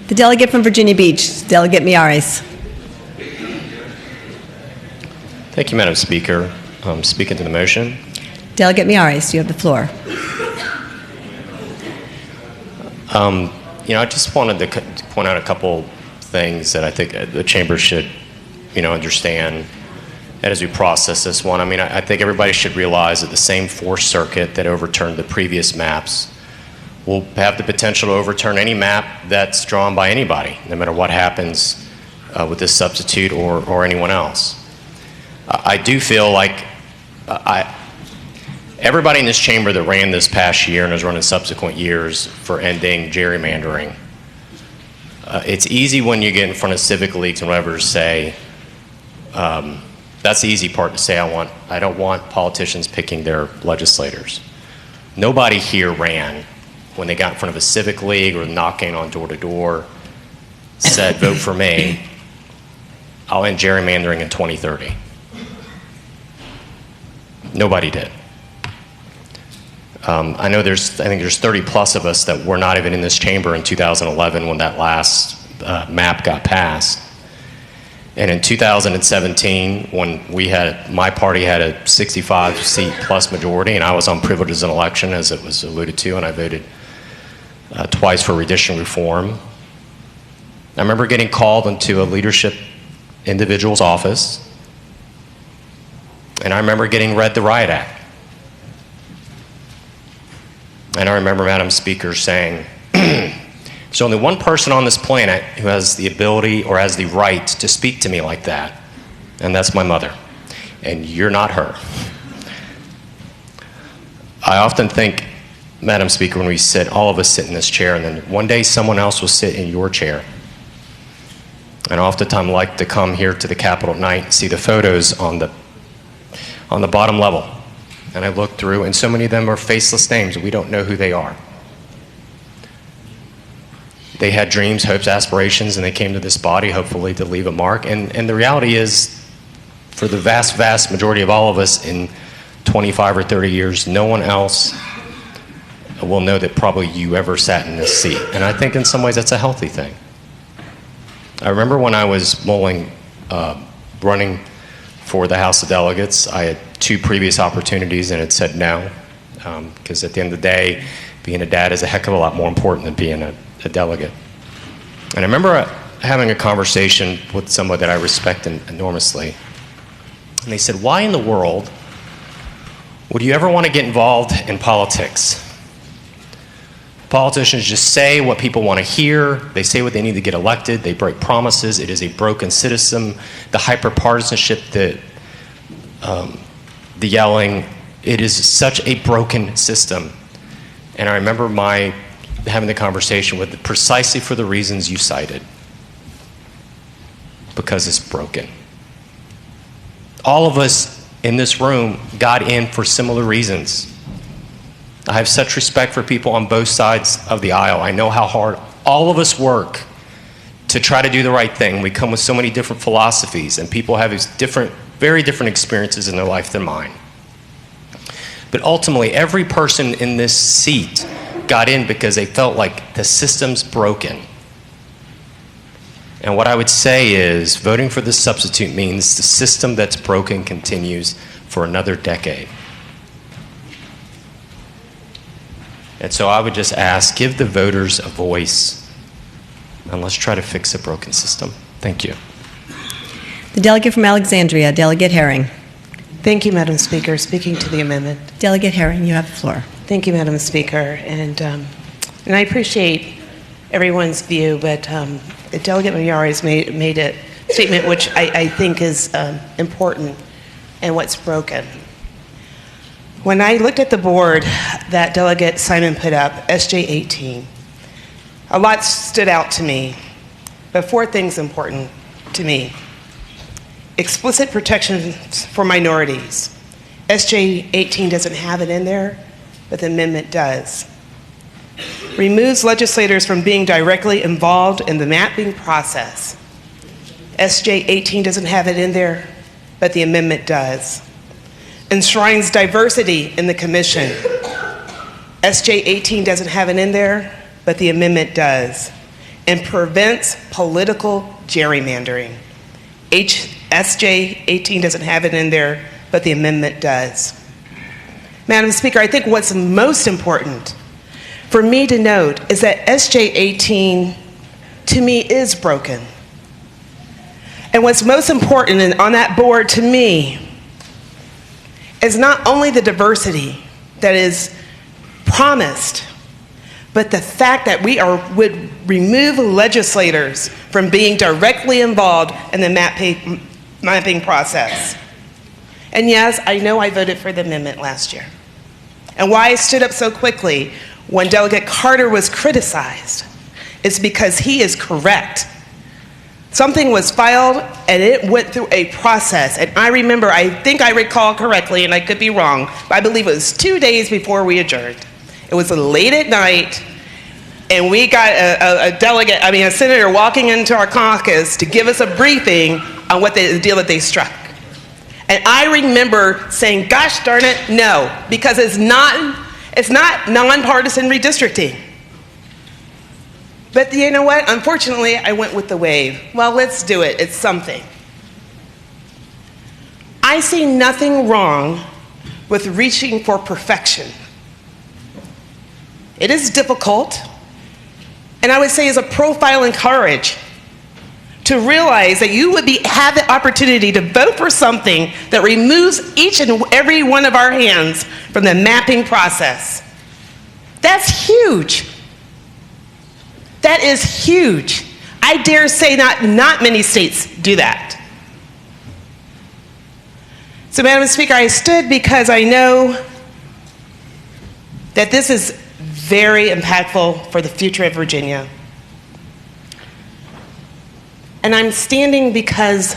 A: The delegate from Virginia Beach, Delegate Miyares.
N: Thank you, Madam Speaker. Speaking to the motion.
A: Delegate Miyares, you have the floor.
N: I just wanted to point out a couple things that I think the chamber should, understand as we process this one. I think everybody should realize that the same Fourth Circuit that overturned the previous maps will have the potential to overturn any map that's drawn by anybody, no matter what happens with this substitute or anyone else. I do feel like everybody in this chamber that ran this past year and has run in subsequent years for ending gerrymandering It's easy when you get in front of civic leagues and whatever to say, that's the easy part to say, I don't want politicians picking their legislators. Nobody here ran when they got in front of a civic league or knocking on door to door, said, vote for me, I'll end gerrymandering in 2030. Nobody did. I think there's 30 plus of us that were not even in this chamber in 2011 when that last map got passed. And in 2017, when my party had a 65 seat plus majority, and I was on privilege as an election, as it was alluded to, and I voted twice for redistricting reform. I remember getting called into a leadership individual's office, and I remember getting read the Riot Act. And I remember Madam Speaker saying, there's only one person on this planet who has the ability or has the right to speak to me like that, and that's my mother. And you're not her. I often think, Madam Speaker, when all of us sit in this chair, and then one day someone else will sit in your chair. And I oftentimes like to come here to the Capitol at night and see the photos on the bottom level. And I look through, and so many of them are faceless names. We don't know who they are. They had dreams, hopes, aspirations, and they came to this body, hopefully, to leave a mark. And the reality is, for the vast, vast majority of all of us in 25 or 30 years, no one else will know that probably you ever sat in this seat. And I think in some ways that's a healthy thing. I remember when I was running for the House of Delegates, I had 2 previous opportunities and had said no, because at the end of the day, being a dad is a heck of a lot more important than being a delegate. And I remember having a conversation with someone that I respect enormously. And they said, why in the world would you ever want to get involved in politics? Politicians just say what people want to hear. They say what they need to get elected. They break promises. It is a broken system. The hyper-partisanship, the yelling, it is such a broken system. And I remember having the conversation with precisely for the reasons you cited. Because it's broken. All of us in this room got in for similar reasons. I have such respect for people on both sides of the aisle. I know how hard all of us work to try to do the right thing. We come with so many different philosophies, and people have these very different experiences in their life than mine. But ultimately, every person in this seat got in because they felt like the system's broken. And what I would say is, voting for the substitute means the system that's broken continues for another decade. And so I would just ask, give the voters a voice, and let's try to fix a broken system. Thank you.
A: The delegate from Alexandria, Delegate Herring.
O: Thank you, Madam Speaker. Speaking to the amendment.
A: Delegate Herring, you have the floor.
O: Thank you, Madam Speaker. And I appreciate everyone's view, but Delegate Mayari's made a statement which I think is important and what's broken. When I looked at the board that Delegate Simon put up, SJ18, a lot stood out to me, but 4 things important to me. Explicit protections for minorities. SJ18 doesn't have it in there, but the amendment does. Removes legislators from being directly involved in the mapping process. SJ18 doesn't have it in there, but the amendment does. Enshrines diversity in the commission. SJ18 doesn't have it in there, but the amendment does. And prevents political gerrymandering. SJ18 doesn't have it in there, but the amendment does. Madam Speaker, I think what's most important for me to note is that SJ18, to me, is broken. And what's most important on that board to me is not only the diversity that is promised, but the fact that we would remove legislators from being directly involved in the mapping process. And yes, I know I voted for the amendment last year. And why I stood up so quickly when Delegate Carter was criticized it's because he is correct. Something was filed and it went through a process. And I remember, I think I recall correctly, and I could be wrong, but I believe it was 2 days before we adjourned. It was late at night, and we got a senator walking into our caucus to give us a briefing on what the deal that they struck. And I remember saying, gosh darn it, no, because it's not nonpartisan redistricting. But you know what? Unfortunately, I went with the wave. Well, let's do it. It's something. I see nothing wrong with reaching for perfection. It is difficult, and I would say is a profile in courage to realize that you would have the opportunity to vote for something that removes each and every one of our hands from the mapping process. That's huge. That is huge. I dare say not many states do that. So, Madam Speaker, I stood because I know that this is very impactful for the future of Virginia. And I'm standing because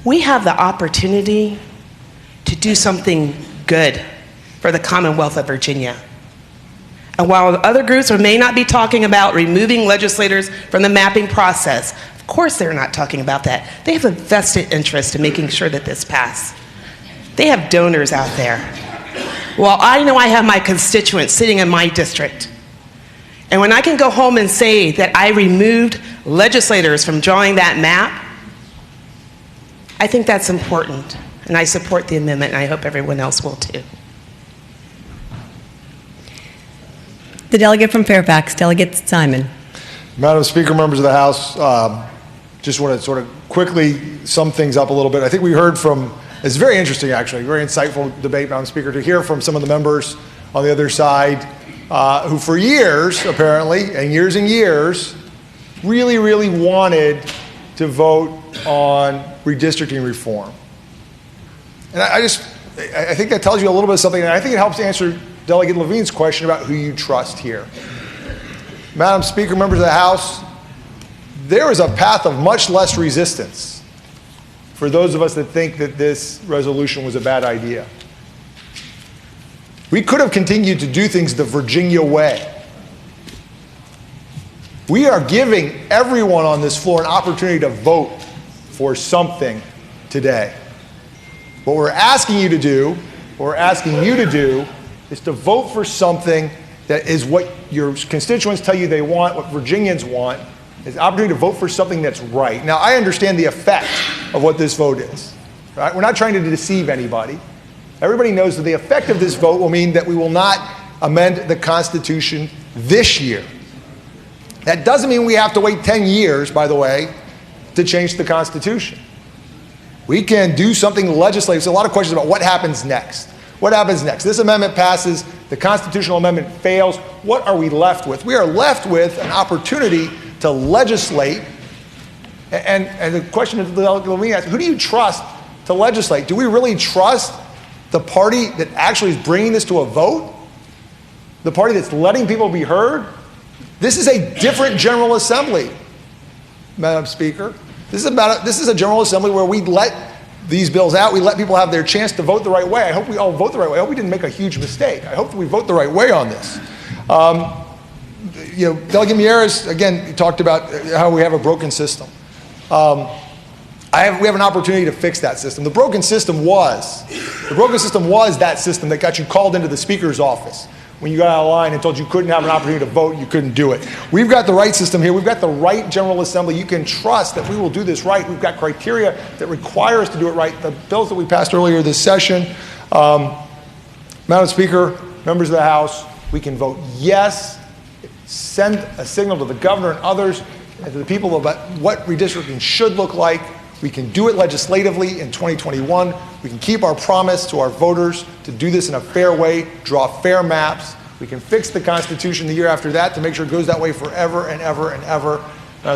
O: we have the opportunity to do something good for the Commonwealth of Virginia. And while other groups may not be talking about removing legislators from the mapping process, of course they're not talking about that. They have a vested interest in making sure that this passes. They have donors out there. Well, I know I have my constituents sitting in my district. And when I can go home and say that I removed legislators from drawing that map, I think that's important. And I support the amendment, and I hope everyone else will too.
A: The delegate from Fairfax, Delegate Simon.
B: Madam Speaker, members of the House, just want to sort of quickly sum things up a little bit. I think we heard from, it's very interesting actually, very insightful debate, Madam Speaker, to hear from some of the members on the other side who for years, apparently, and years, really, really wanted to vote on redistricting reform. And I think that tells you a little bit of something, and I think it helps answer Delegate Levine's question about who you trust here. Madam Speaker, members of the House, there is a path of much less resistance for those of us that think that this resolution was a bad idea. We could have continued to do things the Virginia way. We are giving everyone on this floor an opportunity to vote for something today. What we're asking you to do, is to vote for something that is what your constituents tell you they want, what Virginians want, is the opportunity to vote for something that's right. Now, I understand the effect of what this vote is. Right? We're not trying to deceive anybody. Everybody knows that the effect of this vote will mean that we will not amend the Constitution this year. That doesn't mean we have to wait 10 years, by the way, to change the Constitution. We can do something legislative. There's a lot of questions about what happens next. What happens next? This amendment passes, the constitutional amendment fails. What are we left with? We are left with an opportunity to legislate. And the question that the Delegate Levine asked, who do you trust to legislate? Do we really trust the party that actually is bringing this to a vote? The party that's letting people be heard? This is a different General Assembly, Madam Speaker. This is a General Assembly where we let these bills out. We let people have their chance to vote the right way. I hope we all vote the right way. I hope we didn't make a huge mistake. I hope that we vote the right way on this. Delegate Mieres, again, talked about how we have a broken system. We have an opportunity to fix that system. The broken system was that system that got you called into the Speaker's office when you got out of line and told you couldn't have an opportunity to vote, you couldn't do it. We've got the right system here. We've got the right General Assembly. You can trust that we will do this right. We've got criteria that require us to do it right. The bills that we passed earlier this session, Madam Speaker, members of the House, we can vote yes, send a signal to the governor and others and to the people about what redistricting should look like. We can do it legislatively in 2021. We can keep our promise to our voters to do this in a fair way, draw fair maps. We can fix the Constitution the year after that to make sure it goes that way forever and ever and ever.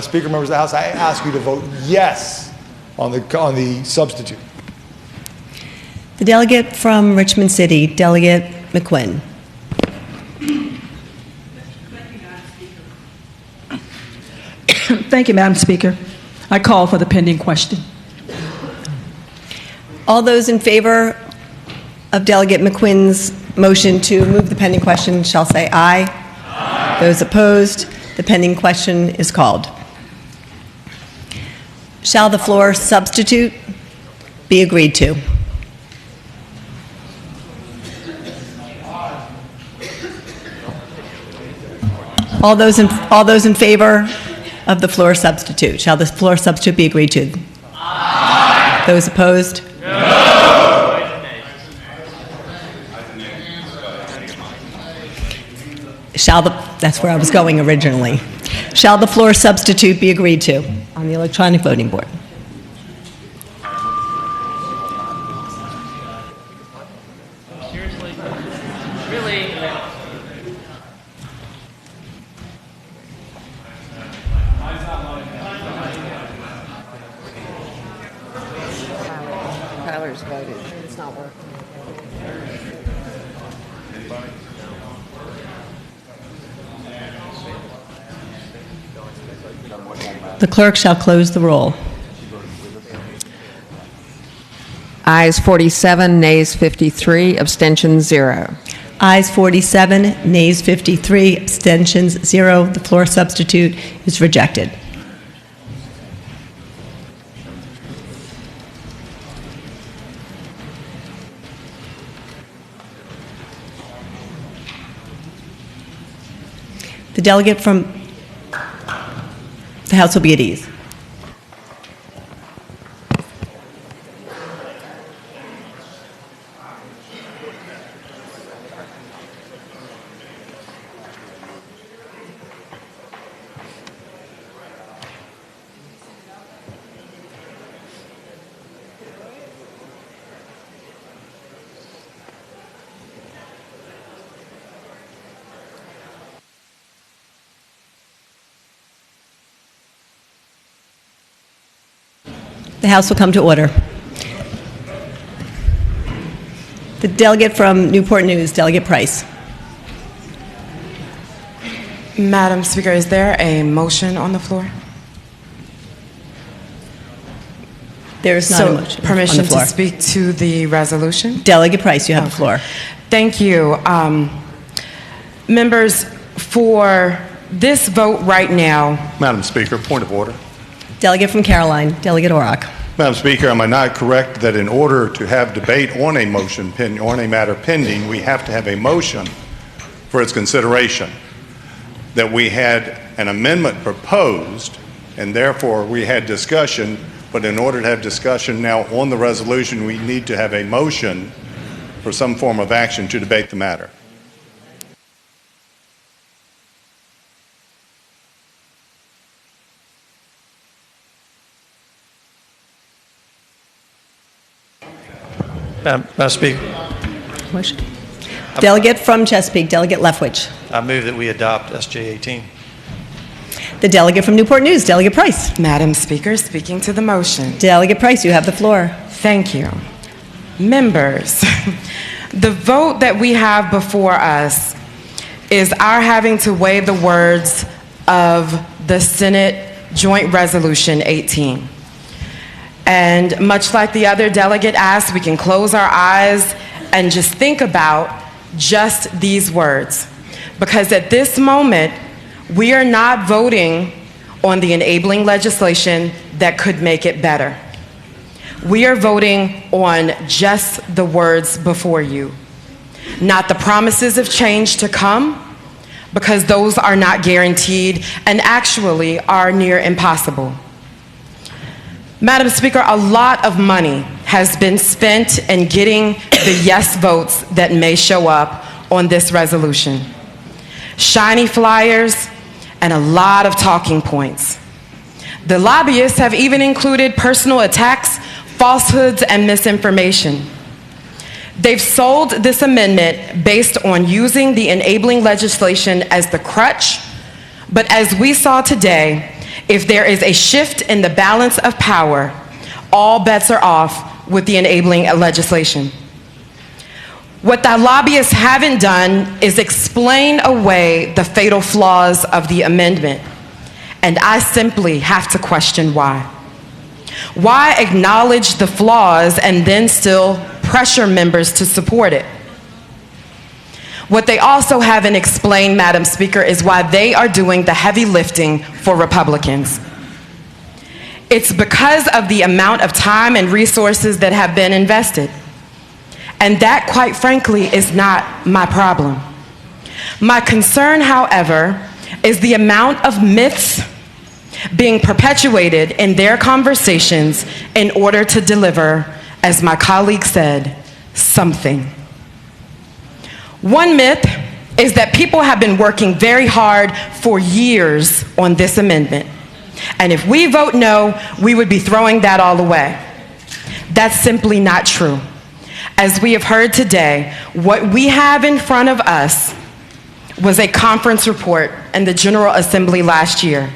B: Speaker, members of the House, I ask you to vote yes on the substitute.
A: The delegate from Richmond City, Delegate McQuinn.
P: Thank you, Madam Speaker. I call for the pending question.
A: All those in favor of Delegate McQuinn's motion to move the pending question shall say aye. Aye. Those opposed, the pending question is called. Shall the floor substitute be agreed to? All those in favor of the floor substitute, shall the floor substitute be agreed to? Aye. Those opposed? That's where I was going originally. Shall the floor substitute be agreed to on the electronic voting board?
D: Seriously? Really?
O: Tyler's voted. It's not working.
A: The clerk shall close the roll.
Q: Ayes 47, nays 53, abstentions 0.
A: Ayes 47, nays 53, abstentions 0. The floor substitute is rejected. The delegate from the House will be at ease. The House will come to order. The delegate from Newport News, Delegate Price.
E: Madam Speaker, is there a motion on the floor?
A: There is not a motion
E: permission
A: on the floor.
E: to speak to the resolution?
A: Delegate Price, you have the floor.
E: Thank you. Members, for this vote right now.
R: Madam Speaker, point of order.
A: Delegate from Caroline, Delegate Auroch.
R: Madam Speaker, am I not correct that in order to have debate on a motion on a matter pending, we have to have a motion for its consideration? That we had an amendment proposed, and therefore we had discussion, but in order to have discussion now on the resolution, we need to have a motion for some form of action to debate the matter.
H: Madam Speaker,
A: Motion. Delegate from Chesapeake, Delegate Lefwich.
H: I move that we adopt SJ18.
A: The delegate from Newport News, Delegate Price.
E: Madam Speaker, speaking to the motion.
A: Delegate Price, you have the floor.
E: Thank you. Members, the vote that we have before us is our having to weigh the words of the Senate Joint Resolution 18. And much like the other delegate asked, we can close our eyes and just think about just these words. Because at this moment, we are not voting on the enabling legislation that could make it better. We are voting on just the words before you, not the promises of change to come, because those are not guaranteed and actually are near impossible. Madam Speaker, a lot of money has been spent in getting the yes votes that may show up on this resolution. Shiny flyers and a lot of talking points. The lobbyists have even included personal attacks, falsehoods, and misinformation. They've sold this amendment based on using the enabling legislation as the crutch, but as we saw today, if there is a shift in the balance of power, all bets are off with the enabling legislation. What the lobbyists haven't done is explain away the fatal flaws of the amendment And I simply have to question why. Why acknowledge the flaws and then still pressure members to support it? What they also haven't explained, Madam Speaker, is why they are doing the heavy lifting for Republicans. It's because of the amount of time and resources that have been invested. And that, quite frankly, is not my problem. My concern, however, is the amount of myths being perpetuated in their conversations in order to deliver, as my colleague said, something. One myth is that people have been working very hard for years on this amendment. And if we vote no, we would be throwing that all away. That's simply not true. As we have heard today, what we have in front of us was a conference report in the General Assembly last year.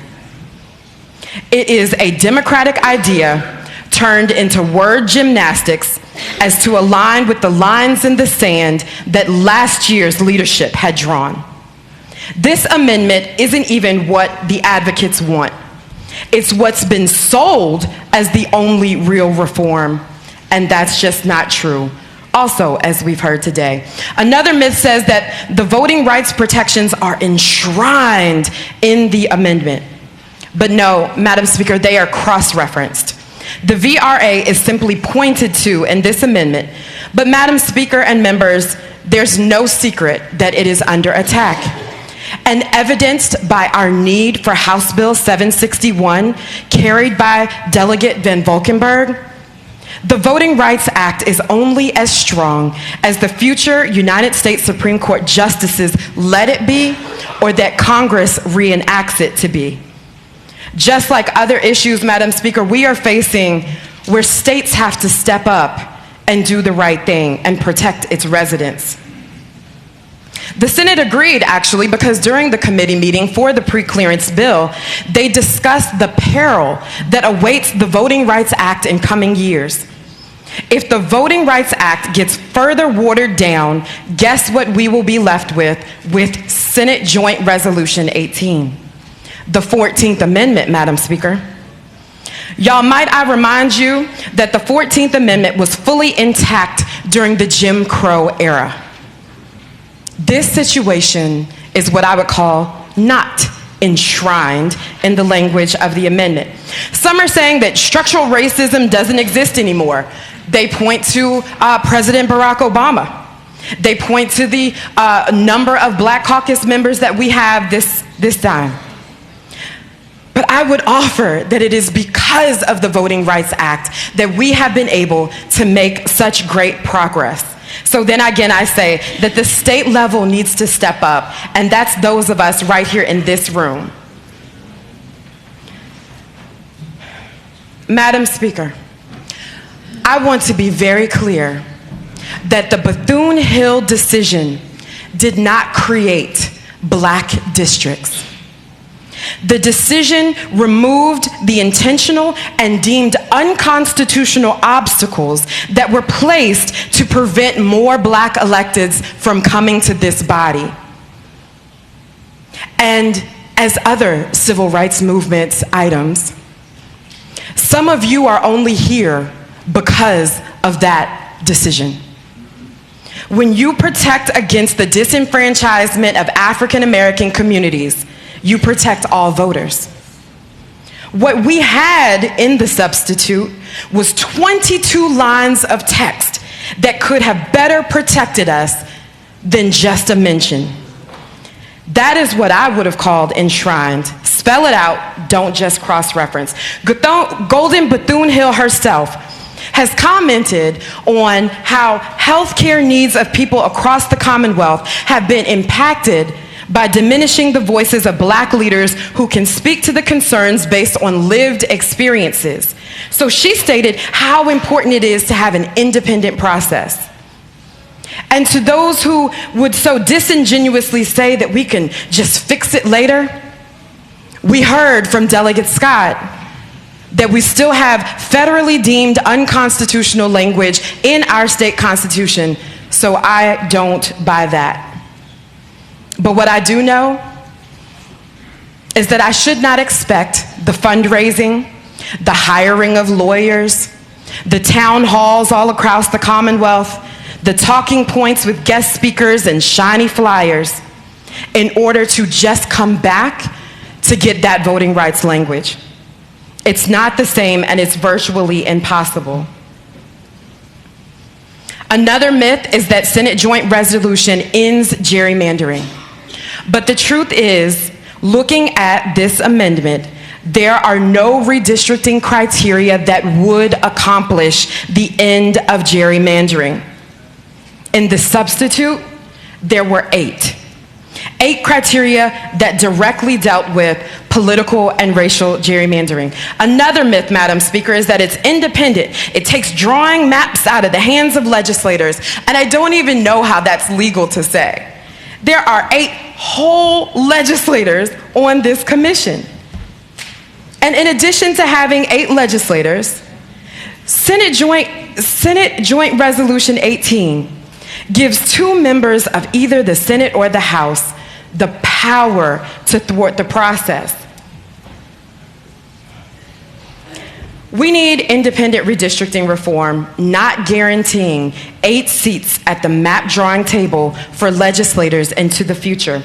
E: It is a Democratic idea turned into word gymnastics as to align with the lines in the sand that last year's leadership had drawn. This amendment isn't even what the advocates want. It's what's been sold as the only real reform, and that's just not true. Also, as we've heard today, another myth says that the voting rights protections are enshrined in the amendment. But no, Madam Speaker, they are cross-referenced. The VRA is simply pointed to in this amendment, but Madam Speaker and members, there's no secret that it is under attack. And evidenced by our need for House Bill 761, carried by Delegate Van Valkenburg, the Voting Rights Act is only as strong as the future United States Supreme Court justices let it be, or that Congress reenacts it to be. Just like other issues, Madam Speaker, we are facing where states have to step up and do the right thing and protect its residents. The Senate agreed, actually, because during the committee meeting for the pre-clearance bill, they discussed the peril that awaits the Voting Rights Act in coming years. If the Voting Rights Act gets further watered down, guess what we will be left with Senate Joint Resolution 18, the 14th Amendment, Madam Speaker. Y'all, might I remind you that the 14th Amendment was fully intact during the Jim Crow era. This situation is what I would call not enshrined in the language of the amendment. Some are saying that structural racism doesn't exist anymore. They point to President Barack Obama. They point to the number of Black Caucus members that we have this time. But I would offer that it is because of the Voting Rights Act that we have been able to make such great progress. So then again, I say that the state level needs to step up, and that's those of us right here in this room. Madam Speaker, I want to be very clear that the Bethune-Hill decision did not create Black districts. The decision removed the intentional and deemed unconstitutional obstacles that were placed to prevent more Black electeds from coming to this body. And as other civil rights movement items, some of you are only here because of that decision. When you protect against the disenfranchisement of African American communities, you protect all voters. What we had in the substitute was 22 lines of text that could have better protected us than just a mention. That is what I would have called enshrined. Spell it out, don't just cross-reference. Golden Bethune-Hill herself has commented on how healthcare needs of people across the Commonwealth have been impacted by diminishing the voices of Black leaders who can speak to the concerns based on lived experiences. So she stated how important it is to have an independent process. And to those who would so disingenuously say that we can just fix it later, we heard from Delegate Scott that we still have federally deemed unconstitutional language in our state constitution, so I don't buy that. But what I do know is that I should not expect the fundraising, the hiring of lawyers, the town halls all across the Commonwealth, the talking points with guest speakers and shiny flyers in order to just come back to get that voting rights language. It's not the same, and it's virtually impossible. Another myth is that Senate Joint Resolution ends gerrymandering. But the truth is, looking at this amendment, there are no redistricting criteria that would accomplish the end of gerrymandering. In the substitute, there were 8. 8 criteria that directly dealt with political and racial gerrymandering. Another myth, Madam Speaker, is that it's independent. It takes drawing maps out of the hands of legislators, and I don't even know how that's legal to say. There are 8 whole legislators on this commission. And in addition to having 8 legislators, Senate Joint Resolution 18 gives 2 members of either the Senate or the House the power to thwart the process. We need independent redistricting reform, not guaranteeing 8 seats at the map drawing table for legislators into the future.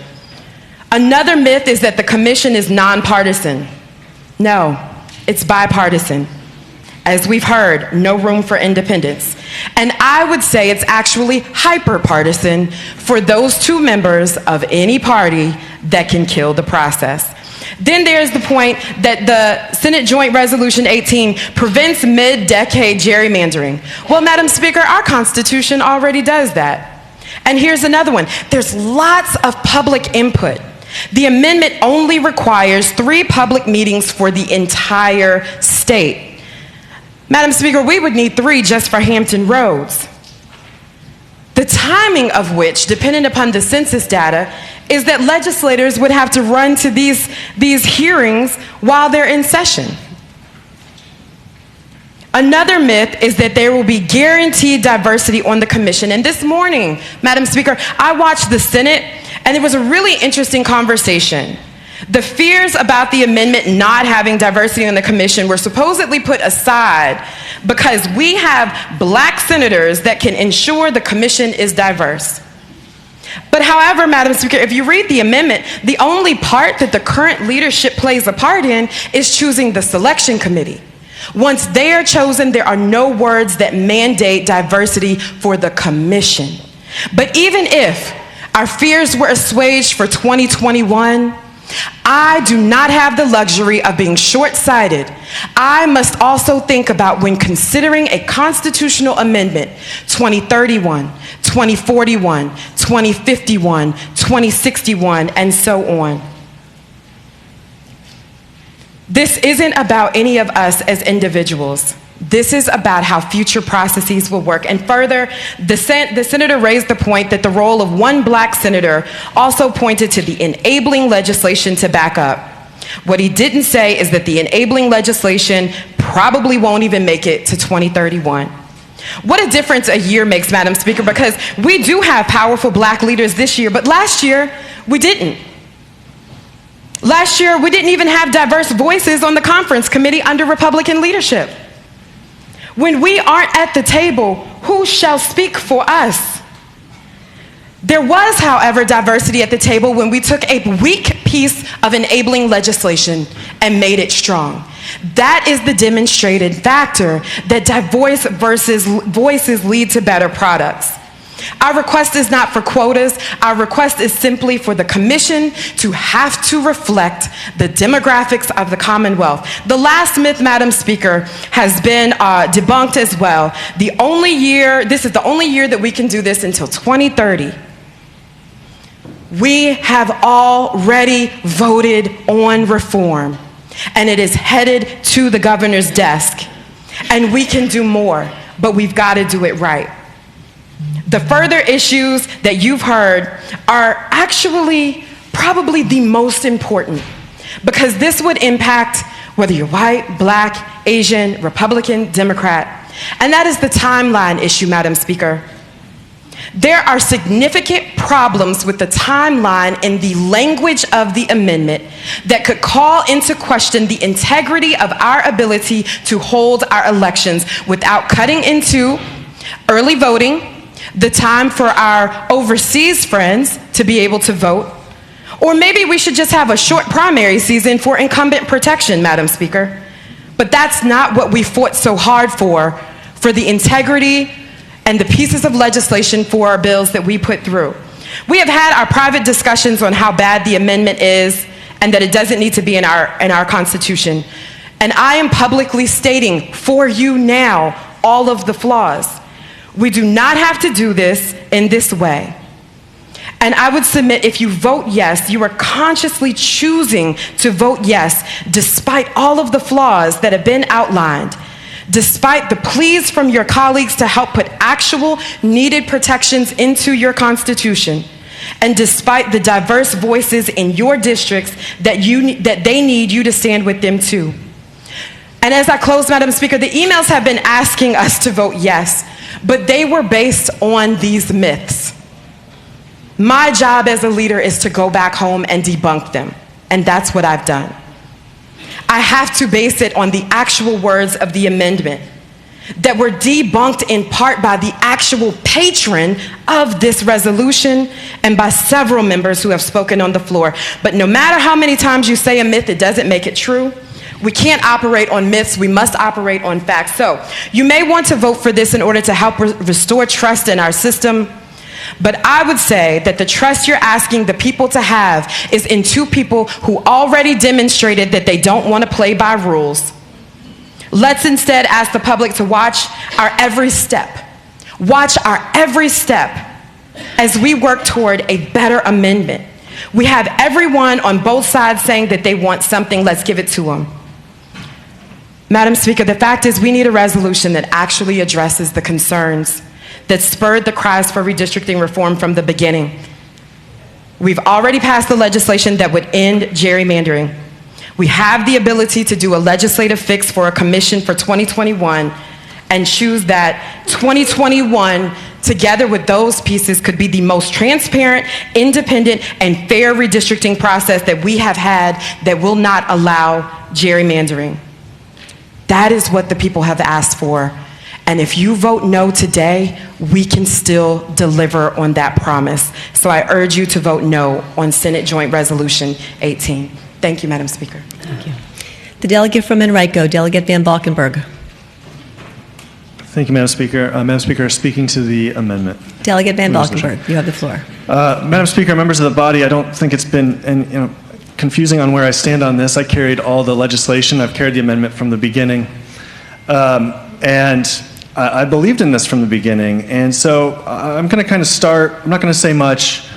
E: Another myth is that the commission is nonpartisan. No, it's bipartisan. As we've heard, no room for independence. And I would say it's actually hyper-partisan for those 2 members of any party that can kill the process. Then there's the point that the Senate Joint Resolution 18 prevents mid-decade gerrymandering. Well, Madam Speaker, our Constitution already does that. And here's another one. There's lots of public input. The amendment only requires 3 public meetings for the entire state. Madam Speaker, we would need 3 just for Hampton Roads. The timing of which, depending upon the census data, is that legislators would have to run to these hearings while they're in session. Another myth is that there will be guaranteed diversity on the commission. And this morning, Madam Speaker, I watched the Senate, and it was a really interesting conversation. The fears about the amendment not having diversity on the commission were supposedly put aside because we have black senators that can ensure the commission is diverse. But however, Madam Speaker, if you read the amendment, the only part that the current leadership plays a part in is choosing the selection committee. Once they are chosen, there are no words that mandate diversity for the commission. But even if our fears were assuaged for 2021, I do not have the luxury of being short-sighted. I must also think about when considering a constitutional amendment, 2031, 2041, 2051, 2061, and so on. This isn't about any of us as individuals. This is about how future processes will work. And further, the senator raised the point that the role of one black senator also pointed to the enabling legislation to back up. What he didn't say is that the enabling legislation probably won't even make it to 2031. What a difference a year makes, Madam Speaker, because we do have powerful black leaders this year, but last year we didn't. Last year we didn't even have diverse voices on the conference committee under Republican leadership. When we aren't at the table, who shall speak for us? There was, however, diversity at the table when we took a weak piece of enabling legislation and made it strong. That is the demonstrated factor that diverse voices lead to better products. Our request is not for quotas. Our request is simply for the commission to have to reflect the demographics of the Commonwealth. The last myth, Madam Speaker, has been debunked as well. This is the only year that we can do this until 2030. We have already voted on reform, and it is headed to the governor's desk. And we can do more, but we've got to do it right. The further issues that you've heard are actually probably the most important, because this would impact whether you're white, black, Asian, Republican, Democrat. And that is the timeline issue, Madam Speaker. There are significant problems with the timeline and the language of the amendment that could call into question the integrity of our ability to hold our elections without cutting into early voting, the time for our overseas friends to be able to vote, or maybe we should just have a short primary season for incumbent protection, Madam Speaker. But that's not what we fought so hard for the integrity and the pieces of legislation for our bills that we put through. We have had our private discussions on how bad the amendment is and that it doesn't need to be in our Constitution. And I am publicly stating for you now all of the flaws. We do not have to do this in this way. And I would submit if you vote yes, you are consciously choosing to vote yes despite all of the flaws that have been outlined, despite the pleas from your colleagues to help put actual needed protections into your Constitution, and despite the diverse voices in your districts that they need you to stand with them too. And as I close, Madam Speaker, the emails have been asking us to vote yes, but they were based on these myths. My job as a leader is to go back home and debunk them, and that's what I've done. I have to base it on the actual words of the amendment that were debunked in part by the actual patron of this resolution and by several members who have spoken on the floor. But no matter how many times you say a myth, it doesn't make it true. We can't operate on myths, we must operate on facts. So you may want to vote for this in order to help restore trust in our system. But I would say that the trust you're asking the people to have is in two people who already demonstrated that they don't want to play by rules. Let's instead ask the public to watch our every step. Watch our every step as we work toward a better amendment. We have everyone on both sides saying that they want something. Let's give it to them. Madam Speaker, the fact is we need a resolution that actually addresses the concerns that spurred the cries for redistricting reform from the beginning. We've already passed the legislation that would end gerrymandering. We have the ability to do a legislative fix for a commission for 2021 and choose that 2021, together with those pieces, could be the most transparent, independent, and fair redistricting process that we have had that will not allow gerrymandering. That is what the people have asked for. And if you vote no today, we can still deliver on that promise. So I urge you to vote no on Senate Joint Resolution 18. Thank you, Madam Speaker.
A: Thank you. The delegate from Enrico, Delegate Van Valkenburg.
S: Thank you, Madam Speaker. Madam Speaker, speaking to the amendment.
A: Delegate Van Valkenburg, you have the floor.
S: Madam Speaker, members of the body, I don't think it's been confusing on where I stand on this. I carried all the legislation. I've carried the amendment from the beginning. And I believed in this from the beginning. And so I'm going to kind of start. I'm not going to say much.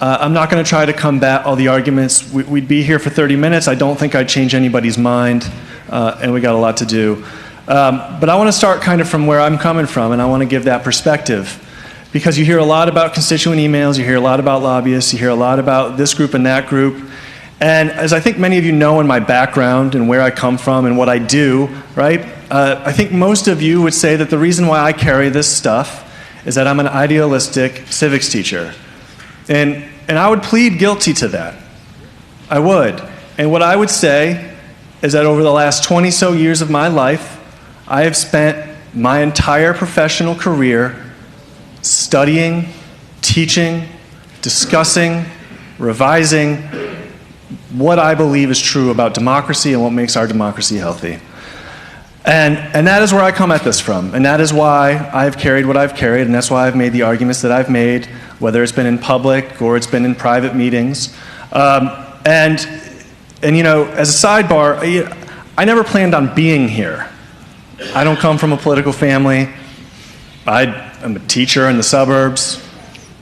S: I'm not going to try to combat all the arguments. We'd be here for 30 minutes. I don't think I'd change anybody's mind. And we got a lot to do. But I want to start kind of from where I'm coming from, and I want to give that perspective. Because you hear a lot about constituent emails, you hear a lot about lobbyists, you hear a lot about this group and that group. And as I think many of you know in my background and where I come from and what I do, right? I think most of you would say that the reason why I carry this stuff is that I'm an idealistic civics teacher. And I would plead guilty to that. I would. And what I would say is that over the last 20 so years of my life, I have spent my entire professional career studying, teaching, discussing, revising what I believe is true about democracy and what makes our democracy healthy. And that is where I come at this from. And that is why I've carried what I've carried, and that's why I've made the arguments that I've made, whether it's been in public or it's been in private meetings. And you know, as a sidebar, I never planned on being here. I don't come from a political family. I'm a teacher in the suburbs,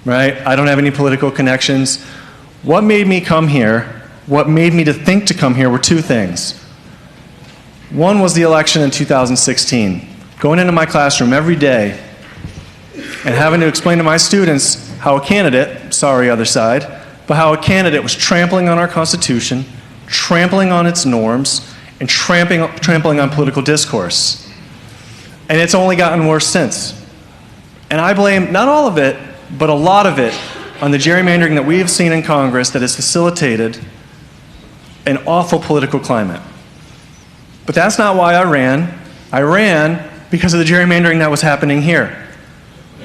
S: right? I don't have any political connections. What made me come here, what made me to think to come here were two things. One was the election in 2016. Going into my classroom every day and having to explain to my students how a candidate, sorry other side, but how a candidate was trampling on our Constitution, trampling on its norms, and trampling on political discourse. And it's only gotten worse since. And I blame not all of it but a lot of it on the gerrymandering that we have seen in Congress that has facilitated an awful political climate. But that's not why I ran. I ran because of the gerrymandering that was happening here,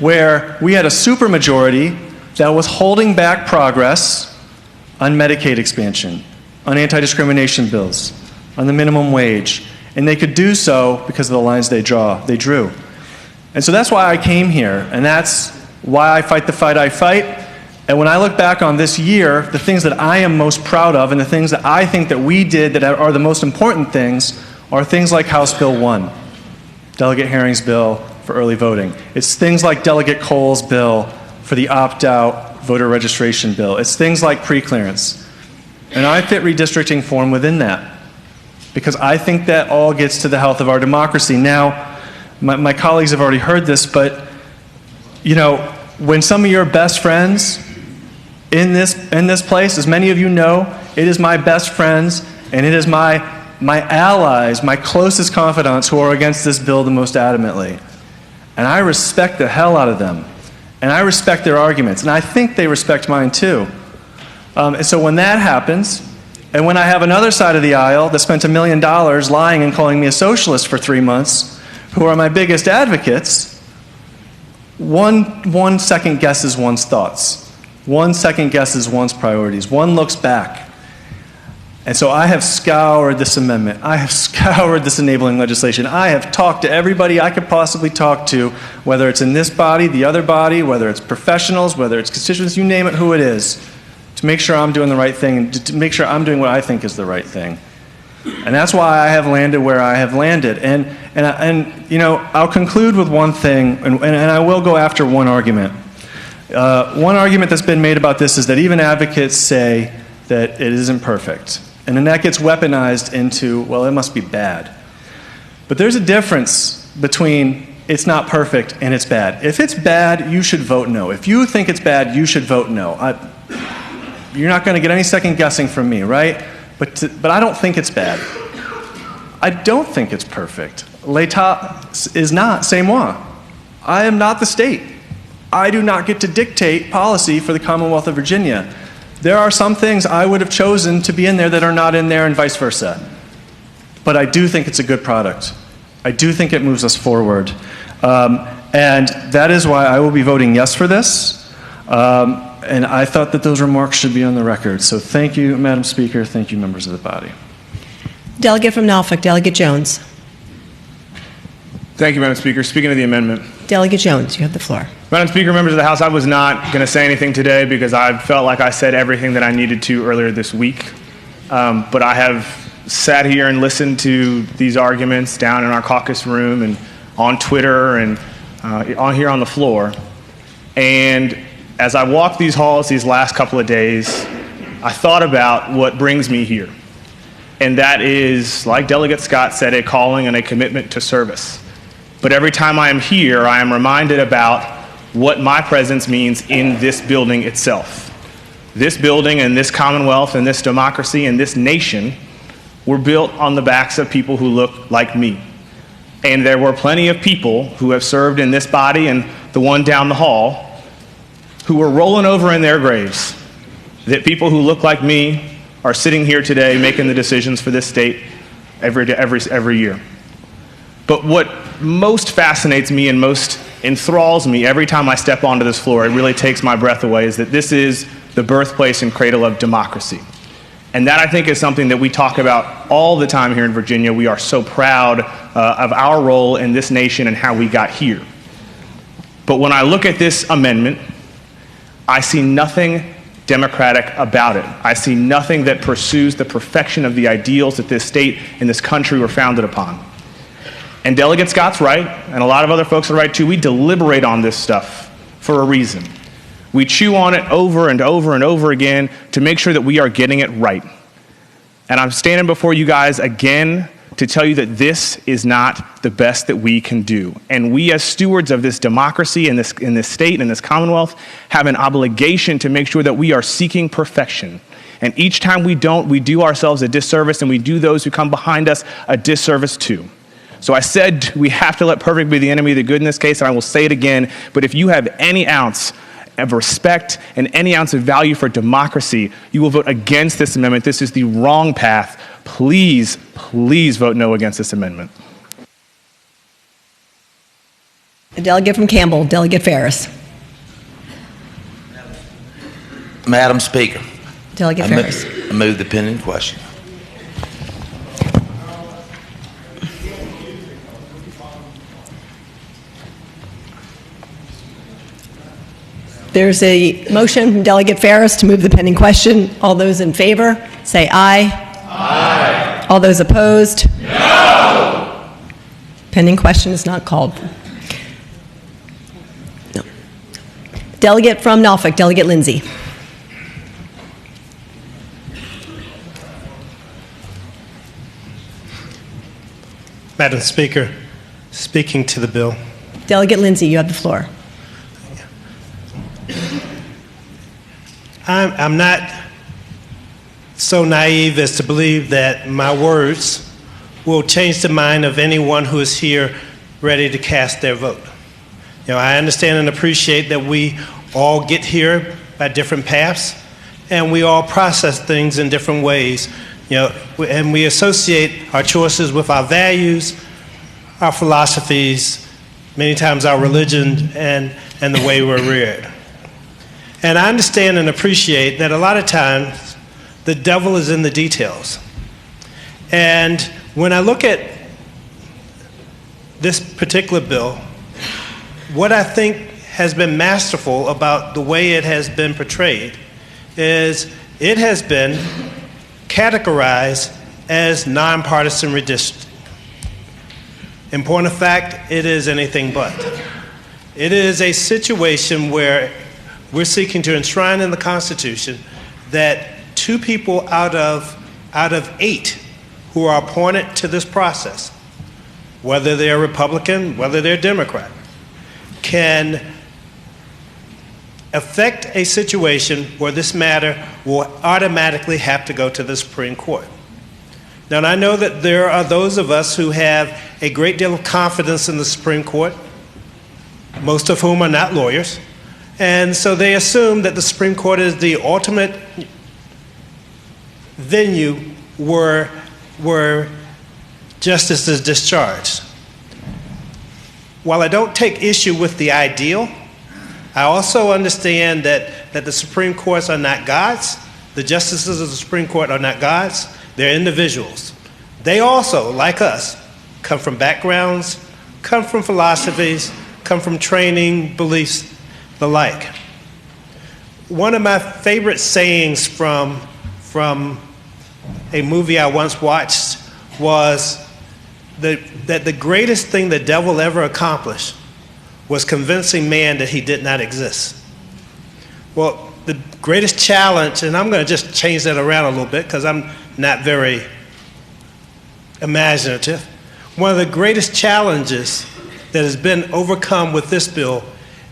S: where we had a supermajority that was holding back progress on Medicaid expansion, on anti-discrimination bills, on the minimum wage, and they could do so because of the lines they drew. And so that's why I came here, and that's why I fight the fight I fight. And when I look back on this year, the things that I am most proud of and the things that I think that we did that are the most important things are things like House Bill 1, Delegate Herring's bill for early voting. It's things like Delegate Cole's bill for the opt-out voter registration bill. It's things like pre-clearance. And I fit redistricting form within that because I think that all gets to the health of our democracy. Now, my colleagues have already heard this, but you know, when some of your best friends in this place, as many of you know, it is my best friends and it is my allies, my closest confidants who are against this bill the most adamantly. And I respect the hell out of them. And I respect their arguments. And I think they respect mine too. And so when that happens, and when I have another side of the aisle that spent $1 million lying and calling me a socialist for 3 months, who are my biggest advocates, one second guesses one's thoughts. One second guesses one's priorities. One looks back. And so I have scoured this amendment. I have scoured this enabling legislation. I have talked to everybody I could possibly talk to, whether it's in this body, the other body, whether it's professionals, whether it's constituents, you name it, who it is, to make sure I'm doing the right thing, to make sure I'm doing what I think is the right thing. And that's why I have landed where I have landed. And you know, I'll conclude with one thing, and I will go after one argument. One argument that's been made about this is that even advocates say that it isn't perfect. And then that gets weaponized into, well, it must be bad. But there's a difference between it's not perfect and it's bad. If it's bad, you should vote no. If you think it's bad, you should vote no. You're not going to get any second guessing from me, right? But I don't think it's bad. I don't think it's perfect. L'État is not, c'est moi. I am not the state. I do not get to dictate policy for the Commonwealth of Virginia. There are some things I would have chosen to be in there that are not in there and vice versa. But I do think it's a good product. I do think it moves us forward. And that is why I will be voting yes for this. And I thought that those remarks should be on the record. So thank you, Madam Speaker. Thank you, members of the body.
A: Delegate from Norfolk, Delegate Jones.
T: Thank you, Madam Speaker. Speaking of the amendment.
A: Delegate Jones, you have the floor.
T: Madam Speaker, members of the House, I was not going to say anything today because I felt like I said everything that I needed to earlier this week. But I have sat here and listened to these arguments down in our caucus room and on Twitter and here on the floor. And as I walked these halls these last couple of days, I thought about what brings me here. And that is, like Delegate Scott said, a calling and a commitment to service. But every time I am here, I am reminded about what my presence means in this building itself. This building and this Commonwealth and this democracy and this nation were built on the backs of people who look like me. And there were plenty of people who have served in this body and the one down the hall who were rolling over in their graves that people who look like me are sitting here today making the decisions for this state every year. But what most fascinates me and most enthralls me every time I step onto this floor, it really takes my breath away, is that this is the birthplace and cradle of democracy. And that, I think, is something that we talk about all the time here in Virginia. We are so proud of our role in this nation and how we got here. But when I look at this amendment, I see nothing democratic about it. I see nothing that pursues the perfection of the ideals that this state and this country were founded upon. And Delegate Scott's right, and a lot of other folks are right too. We deliberate on this stuff for a reason. We chew on it over and over and over again to make sure that we are getting it right. And I'm standing before you guys again to tell you that this is not the best that we can do. And we, as stewards of this democracy in this state and this Commonwealth, have an obligation to make sure that we are seeking perfection. And each time we don't, we do ourselves a disservice, and we do those who come behind us a disservice too. So I said we have to let perfect be the enemy of the good in this case, and I will say it again, but if you have any ounce of respect and any ounce of value for democracy, you will vote against this amendment. This is the wrong path. Please, please vote no against this amendment.
A: A delegate from Campbell, Delegate Ferris.
U: Madam Speaker,
A: Delegate Ferris.
U: I move the pending question.
A: There's a motion from Delegate Ferris to move the pending question. All those in favor, say aye. Aye. All those opposed? No. Pending question is not called. No. Delegate from Norfolk, Delegate Lindsay.
V: Madam Speaker, speaking to the bill.
A: Delegate Lindsay, you have the floor.
V: I'm not so naive as to believe that my words will change the mind of anyone who is here ready to cast their vote. You know, I understand and appreciate that we all get here by different paths, and we all process things in different ways. You know, and we associate our choices with our values, our philosophies, many times our religion, and the way we're reared. And I understand and appreciate that a lot of times the devil is in the details. And when I look at this particular bill, what I think has been masterful about the way it has been portrayed is it has been categorized as nonpartisan redistricting. In point of fact, it is anything but. It is a situation where we're seeking to enshrine in the Constitution that 2 people out of 8 who are appointed to this process, whether they're Republican, whether they're Democrat, can affect a situation where this matter will automatically have to go to the Supreme Court. Now, I know that there are those of us who have a great deal of confidence in the Supreme Court, most of whom are not lawyers, and so they assume that the Supreme Court is the ultimate venue where justice is discharged. While I don't take issue with the ideal, I also understand that the Supreme Courts are not gods. The justices of the Supreme Court are not gods. They're individuals. They also, like us, come from backgrounds, come from philosophies, come from training, beliefs, the like. One of my favorite sayings from a movie I once watched was that the greatest thing the devil ever accomplished was convincing man that he did not exist. Well, the greatest challenge, and I'm going to just change that around a little bit because I'm not very imaginative. One of the greatest challenges that has been overcome with this bill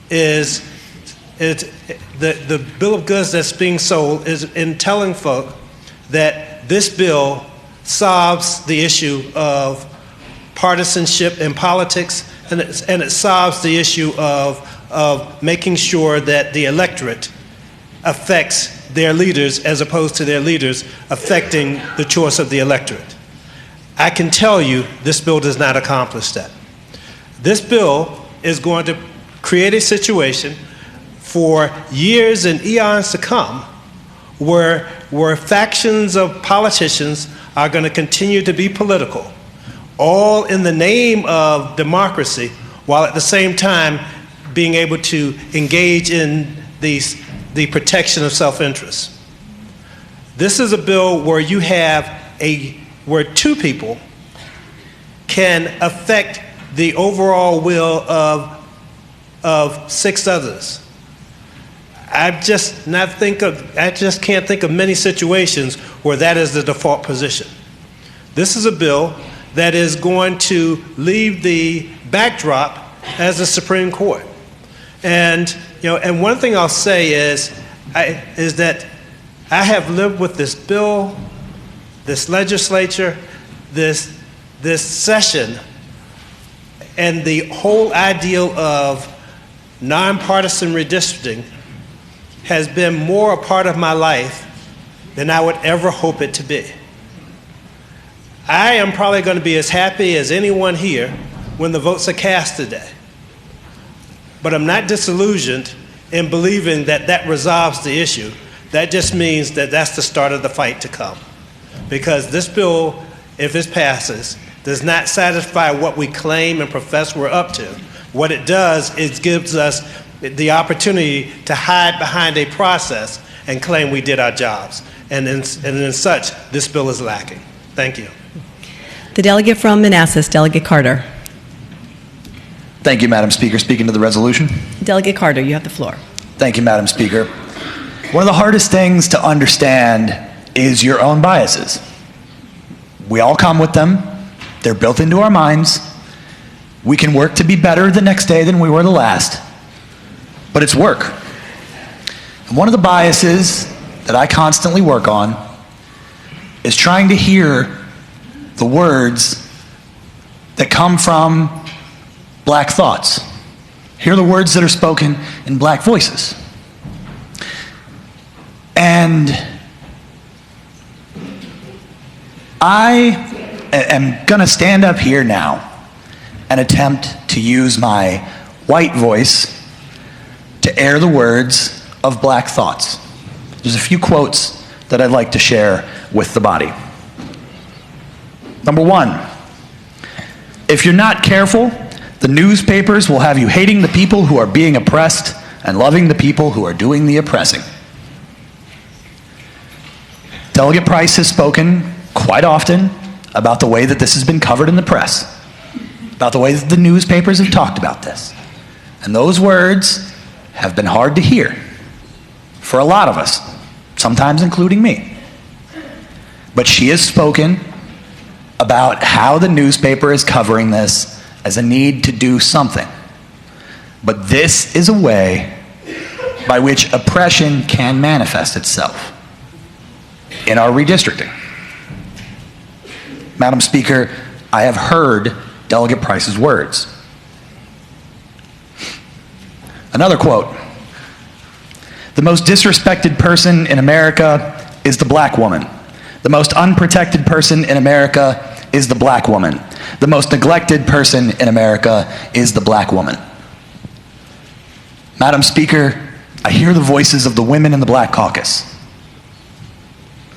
V: is the bill of goods that's being sold is in telling folk that this bill solves the issue of partisanship in politics, and it solves the issue of making sure that the electorate affects their leaders as opposed to their leaders affecting the choice of the electorate. I can tell you this bill does not accomplish that. This bill is going to create a situation for years and eons to come where factions of politicians are going to continue to be political, all in the name of democracy, while at the same time being able to engage in the protection of self-interest. This is a bill where you have where 2 people can affect the overall will of 6 others. I just can't think of many situations where that is the default position. This is a bill that is going to leave the backdrop as the Supreme Court. And and one thing I'll say is that I have lived with this bill, this legislature, this session, and the whole ideal of nonpartisan redistricting has been more a part of my life than I would ever hope it to be. I am probably going to be as happy as anyone here when the votes are cast today. But I'm not disillusioned in believing that that resolves the issue. That just means that that's the start of the fight to come. Because this bill, if it passes, does not satisfy what we claim and profess we're up to. What it does is gives us the opportunity to hide behind a process and claim we did our jobs. And in such, this bill is lacking. Thank you.
A: The delegate from Manassas, Delegate Carter.
J: Thank you, Madam Speaker. Speaking to the resolution.
A: Delegate Carter, you have the floor.
J: Thank you, Madam Speaker. One of the hardest things to understand is your own biases. We all come with them. They're built into our minds. We can work to be better the next day than we were the last. But it's work. And one of the biases that I constantly work on is trying to hear the words that come from black thoughts. Hear the words that are spoken in black voices. And I am going to stand up here now and attempt to use my white voice to air the words of black thoughts. There's a few quotes that I'd like to share with the body. Number one, if you're not careful, the newspapers will have you hating the people who are being oppressed and loving the people who are doing the oppressing. Delegate Price has spoken quite often about the way that this has been covered in the press, about the way that the newspapers have talked about this. And those words have been hard to hear for a lot of us, sometimes including me. But she has spoken about how the newspaper is covering this as a need to do something. But this is a way by which oppression can manifest itself in our redistricting. Madam Speaker, I have heard Delegate Price's words. Another quote, the most disrespected person in America is the black woman. The most unprotected person in America is the black woman. The most neglected person in America is the black woman. Madam Speaker, I hear the voices of the women in the Black Caucus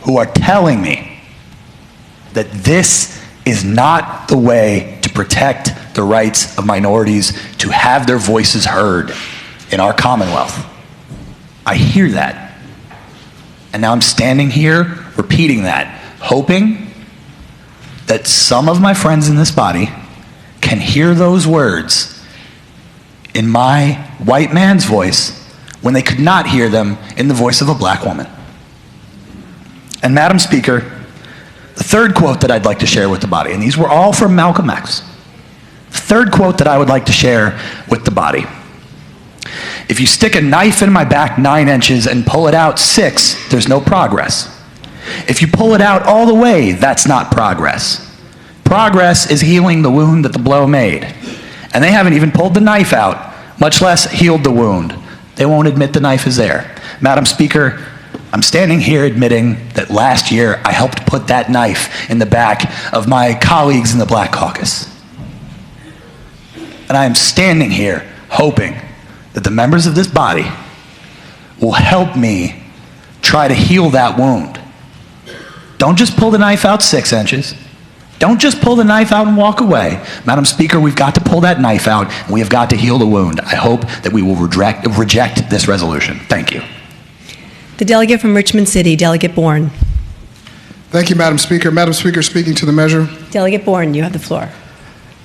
J: who are telling me that this is not the way to protect the rights of minorities to have their voices heard in our Commonwealth. I hear that. And now I'm standing here repeating that, hoping that some of my friends in this body can hear those words in my white man's voice when they could not hear them in the voice of a black woman. And Madam Speaker, the third quote that I'd like to share with the body, and these were all from Malcolm X. The third quote that I would like to share with the body. If you stick a knife in my back 9 inches and pull it out 6, there's no progress. If you pull it out all the way, that's not progress. Progress is healing the wound that the blow made. And they haven't even pulled the knife out, much less healed the wound. They won't admit the knife is there. Madam Speaker, I'm standing here admitting that last year I helped put that knife in the back of my colleagues in the Black Caucus. And I am standing here hoping that the members of this body will help me try to heal that wound. Don't just pull the knife out 6 inches. Don't just pull the knife out and walk away. Madam Speaker, we've got to pull that knife out, and we have got to heal the wound. I hope that we will reject this resolution. Thank you.
A: The delegate from Richmond City, Delegate Bourne.
C: Thank you, Madam Speaker. Madam Speaker, speaking to the measure.
A: Delegate Bourne, you have the floor.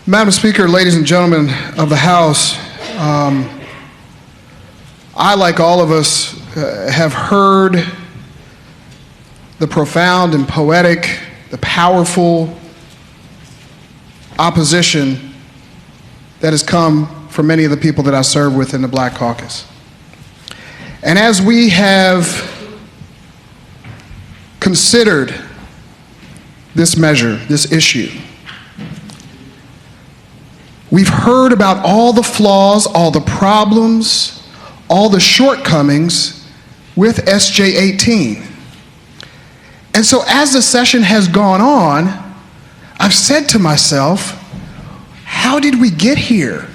C: Madam Speaker, ladies and gentlemen of the House, I, like all of us, have heard the profound and poetic, the powerful opposition that has come from many of the people that I serve with in the Black Caucus. And as we have considered this measure, this issue, we've heard about all the flaws, all the problems, all the shortcomings with SJ18. And so as the session has gone on, I've said to myself, how did we get here?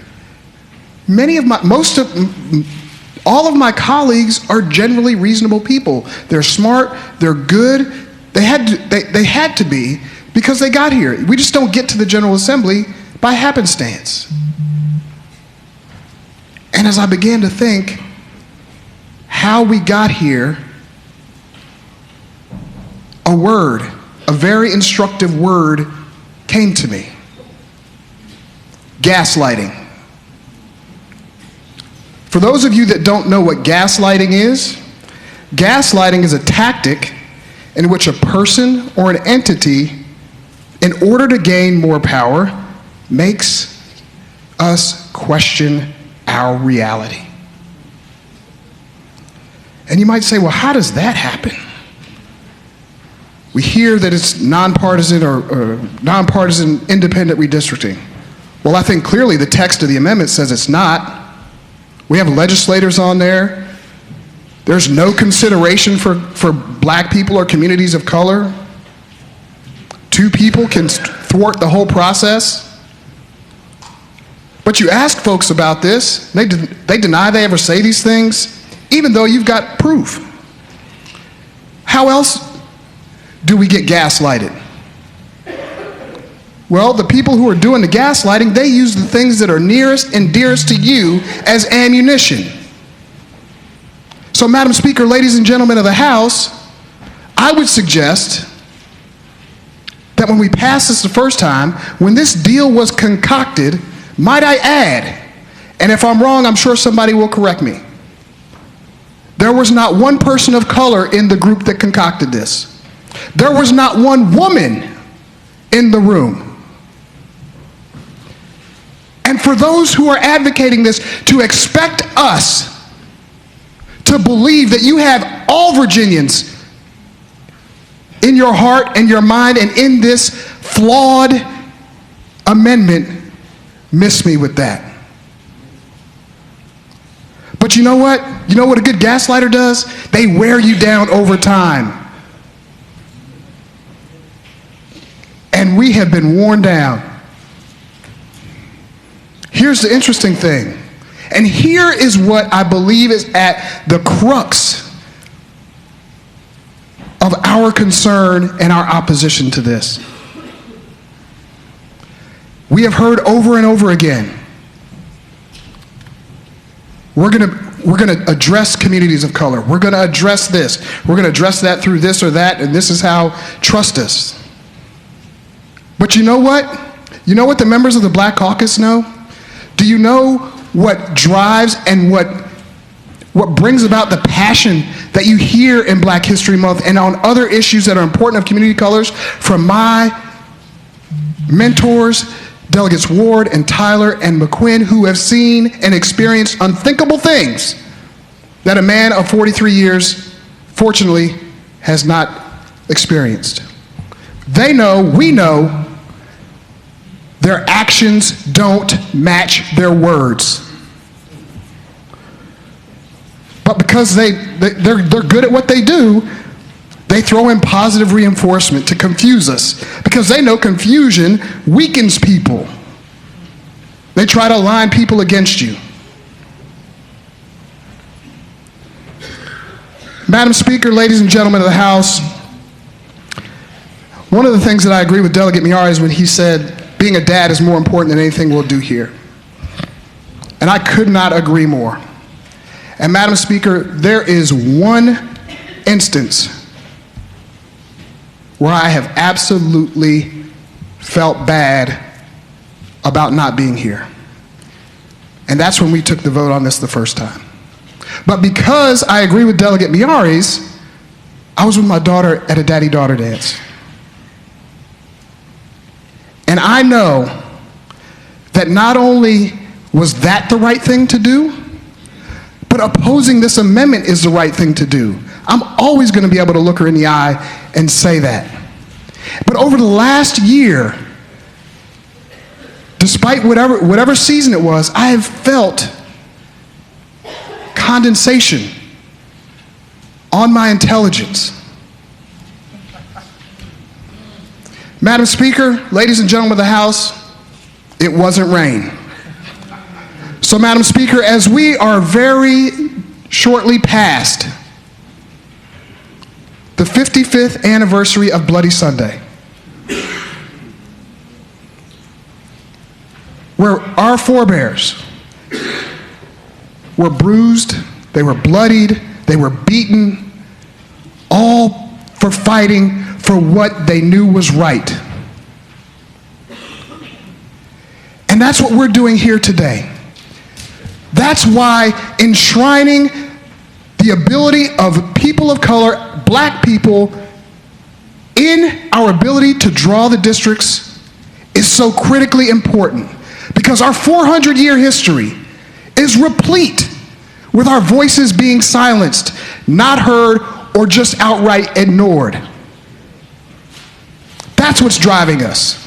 C: All of my colleagues are generally reasonable people. They're smart, they're good. They had to be because they got here. We just don't get to the General Assembly by happenstance. And as I began to think how we got here, a very instructive word came to me. Gaslighting. For those of you that don't know what gaslighting is a tactic in which a person or an entity, in order to gain more power, makes us question our reality. And you might say, well, how does that happen? We hear that it's nonpartisan or nonpartisan independent redistricting. Well, I think clearly the text of the amendment says it's not. We have legislators on there. There's no consideration for black people or communities of color. 2 people can thwart the whole process. But you ask folks about this, they deny they ever say these things, even though you've got proof. How else do we get gaslighted? Well, the people who are doing the gaslighting, they use the things that are nearest and dearest to you as ammunition. So, Madam Speaker, ladies and gentlemen of the House, I would suggest that when we pass this the first time, when this deal was concocted, might I add, and if I'm wrong, I'm sure somebody will correct me, there was not one person of color in the group that concocted this. There was not one woman in the room. And for those who are advocating this, to expect us to believe that you have all Virginians in your heart and your mind and in this flawed amendment, miss me with that. But you know what? You know what a good gaslighter does? They wear you down over time. And we have been worn down. Here's the interesting thing. And here is what I believe is at the crux of our concern and our opposition to this. We have heard over and over again, we're going to address communities of color. We're going to address this. We're going to address that through this or that, and this is how, trust us. But you know what? You know what the members of the Black Caucus know? Do you know what drives and what brings about the passion that you hear in Black History Month and on other issues that are important of community colors from my mentors, Delegates Ward and Tyler and McQuinn, who have seen and experienced unthinkable things that a man of 43 years, fortunately, has not experienced. They know, we know, their actions don't match their words. But because they're good at what they do, they throw in positive reinforcement to confuse us. Because they know confusion weakens people. They try to align people against you. Madam Speaker, ladies and gentlemen of the House, one of the things that I agree with Delegate Miari is when he said, being a dad is more important than anything we'll do here. And I could not agree more. And Madam Speaker, there is one instance where I have absolutely felt bad about not being here. And that's when we took the vote on this the first time. But because I agree with Delegate Miari's, I was with my daughter at a daddy-daughter dance. And I know that not only was that the right thing to do, but opposing this amendment is the right thing to do. I'm always going to be able to look her in the eye and say that. But over the last year, despite whatever season it was, I have felt condensation on my intelligence. Madam Speaker, ladies and gentlemen of the House, it wasn't rain. So, Madam Speaker, as we are very shortly past the 55th anniversary of Bloody Sunday, where our forebears were bruised, they were bloodied, they were beaten, all for fighting for what they knew was right. And that's what we're doing here today. That's why enshrining the ability of people of color, black people, in our ability to draw the districts is so critically important. Because our 400-year history is replete with our voices being silenced, not heard, or just outright ignored. That's what's driving us.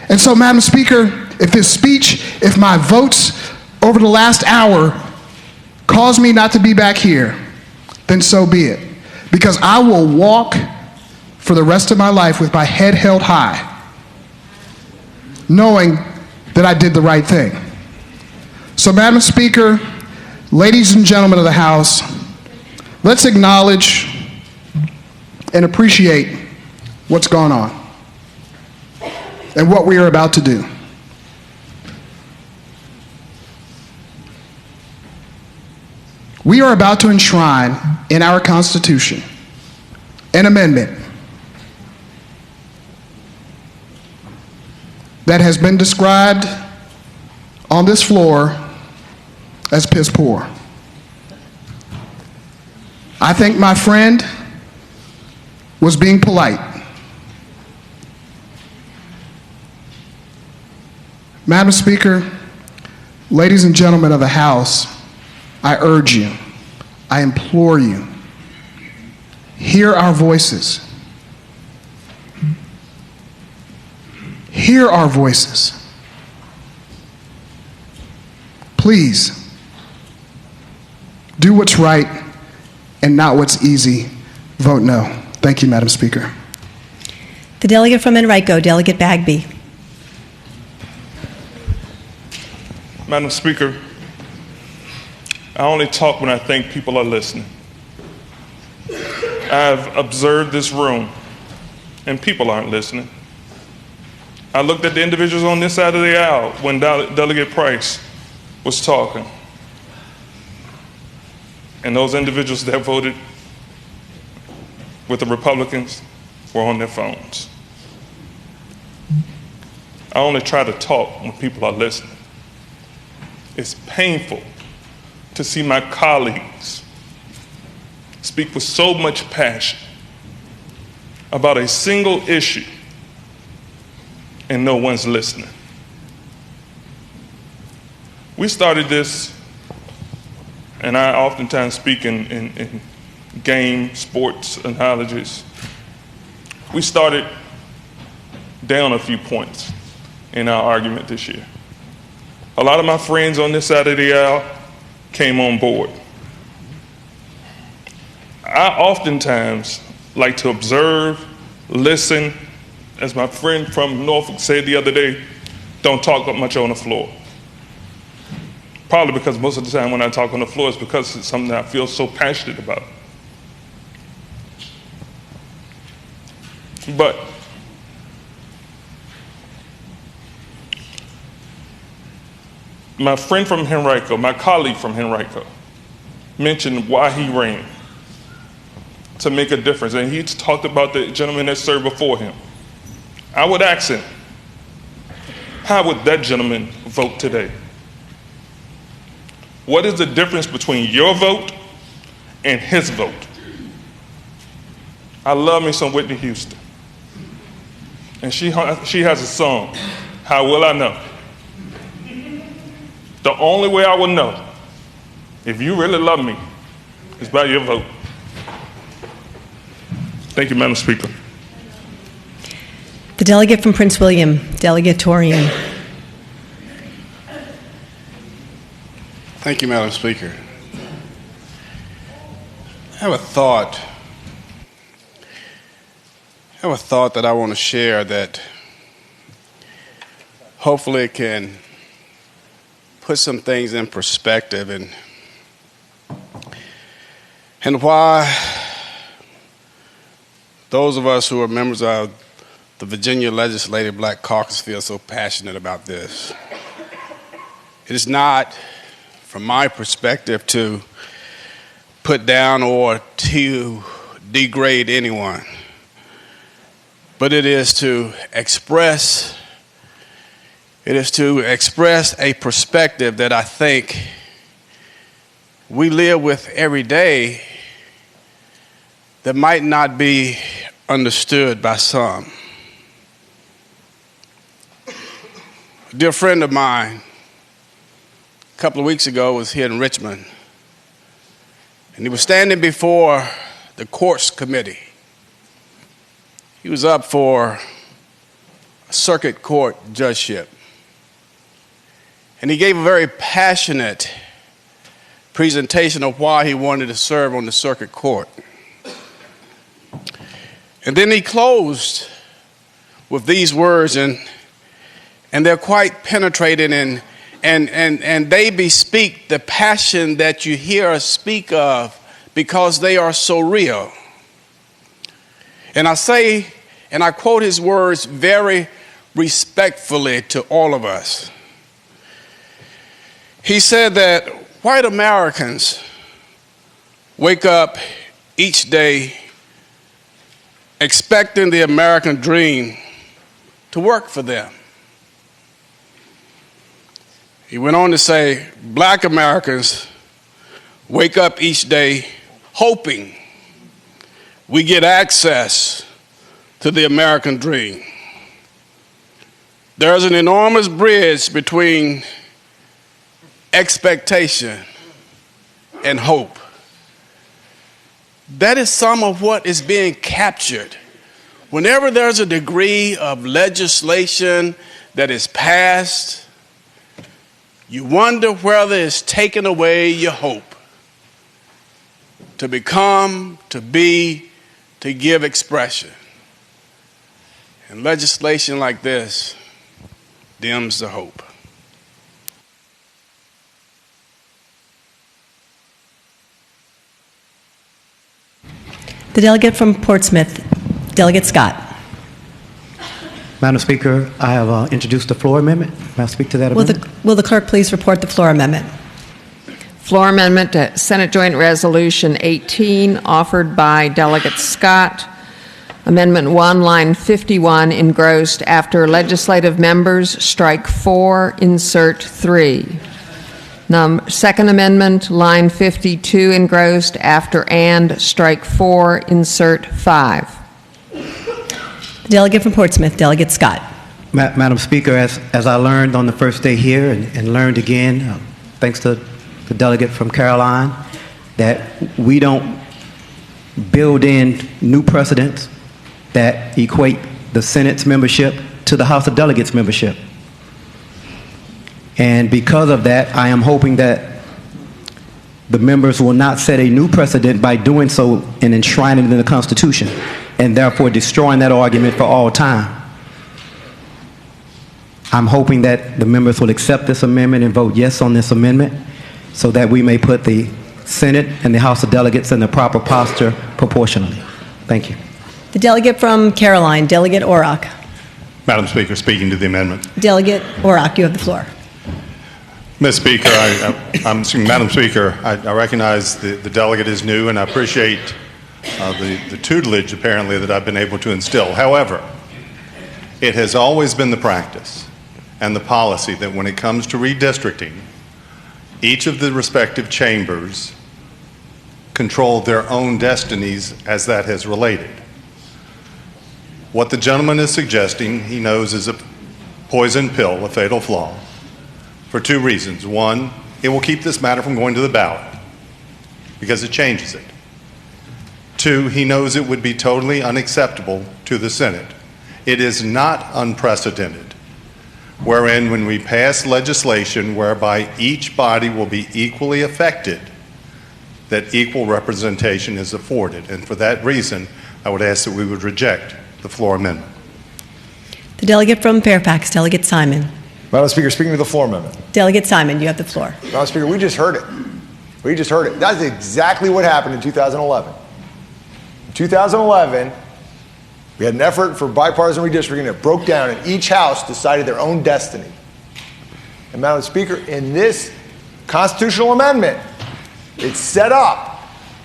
C: And so, Madam Speaker, if this speech, if my votes over the last hour cause me not to be back here, then so be it. Because I will walk for the rest of my life with my head held high, knowing that I did the right thing. So, Madam Speaker, ladies and gentlemen of the House, let's acknowledge and appreciate what's going on and what we are about to do. We are about to enshrine in our Constitution an amendment that has been described on this floor as piss poor. I think my friend was being polite. Madam Speaker, ladies and gentlemen of the House, I urge you, I implore you, hear our voices. Hear our voices. Please, do what's right and not what's easy. Vote no. Thank you, Madam Speaker.
A: The delegate from Enrico, Delegate Bagby.
F: Madam Speaker, I only talk when I think people are listening. I've observed this room, and people aren't listening. I looked at the individuals on this side of the aisle when Delegate Price was talking. And those individuals that voted with the Republicans were on their phones. I only try to talk when people are listening. It's painful to see my colleagues speak with so much passion about a single issue and no one's listening. We started this, and I oftentimes speak in game, sports analogies. We started down a few points in our argument this year. A lot of my friends on this side of the aisle came on board. I oftentimes like to observe, listen, as my friend from Norfolk said the other day, don't talk much on the floor. Probably because most of the time when I talk on the floor, it's because it's something that I feel so passionate about. But my friend from Henrico, my colleague from Henrico, mentioned why he ran, to make a difference. And he talked about the gentleman that served before him. I would ask him, how would that gentleman vote today? What is the difference between your vote and his vote? I love me some Whitney Houston. And she has a song, How Will I Know? The only way I will know if you really love me is by your vote. Thank you, Madam Speaker.
A: The delegate from Prince William, Delegate Torian.
G: Thank you, Madam Speaker. I have a thought that I want to share that hopefully can put some things in perspective and why those of us who are members of the Virginia Legislative Black Caucus feel so passionate about this. It is not, from my perspective, to put down or to degrade anyone, but it is to express a perspective that I think we live with every day that might not be understood by some. A dear friend of mine a couple of weeks ago was here in Richmond, and he was standing before the courts committee. He was up for a circuit court judgeship, and he gave a very passionate presentation of why he wanted to serve on the circuit court. And then he closed with these words, and they're quite penetrating, and they bespeak the passion that you hear us speak of because they are so real. And I say, and I quote his words very respectfully to all of us. He said that white Americans wake up each day expecting the American dream to work for them. He went on to say, black Americans wake up each day hoping we get access to the American dream. There's an enormous bridge between expectation and hope. That is some of what is being captured. Whenever there's a degree of legislation that is passed, you wonder whether it's taken away your hope to become, to be, to give expression. And legislation like this dims the hope.
A: The delegate from Portsmouth, Delegate Scott.
I: Madam Speaker, I have introduced the floor amendment. May I speak to that amendment?
A: Will the clerk please report the floor amendment?
Q: Floor amendment to Senate Joint Resolution 18, offered by Delegate Scott. Amendment 1, line 51, engrossed after legislative members, strike 4, insert 3. Second amendment, line 52, engrossed after and, strike 4, insert 5.
A: The delegate from Portsmouth, Delegate Scott.
I: Madam Speaker, as I learned on the first day here and learned again, thanks to the delegate from Caroline, that we don't build in new precedents that equate the Senate's membership to the House of Delegates membership. And because of that, I am hoping that the members will not set a new precedent by doing so and enshrining it in the Constitution, and therefore destroying that argument for all time. I'm hoping that the members will accept this amendment and vote yes on this amendment so that we may put the Senate and the House of Delegates in the proper posture proportionally. Thank you.
A: The delegate from Caroline, Delegate Orrock.
R: Madam Speaker, speaking to the amendment.
A: Delegate Orrock, you have the floor.
R: Ms. Speaker, Madam Speaker, I recognize the delegate is new, and I appreciate the tutelage, apparently, that I've been able to instill. However, it has always been the practice and the policy that when it comes to redistricting, each of the respective chambers control their own destinies as that has related. What the gentleman is suggesting, he knows, is a poison pill, a fatal flaw, for two reasons. One, it will keep this matter from going to the ballot because it changes it. Two, he knows it would be totally unacceptable to the Senate. It is not unprecedented, wherein when we pass legislation whereby each body will be equally affected that equal representation is afforded. And for that reason, I would ask that we would reject the floor amendment.
A: The delegate from Fairfax, Delegate Simon.
B: Madam Speaker, speaking to the floor amendment.
A: Delegate Simon, you have the floor.
B: Madam Speaker, we just heard it. We just heard it. That's exactly what happened in 2011. In 2011, we had an effort for bipartisan redistricting that broke down, and each house decided their own destiny. And Madam Speaker, in this constitutional amendment, it's set up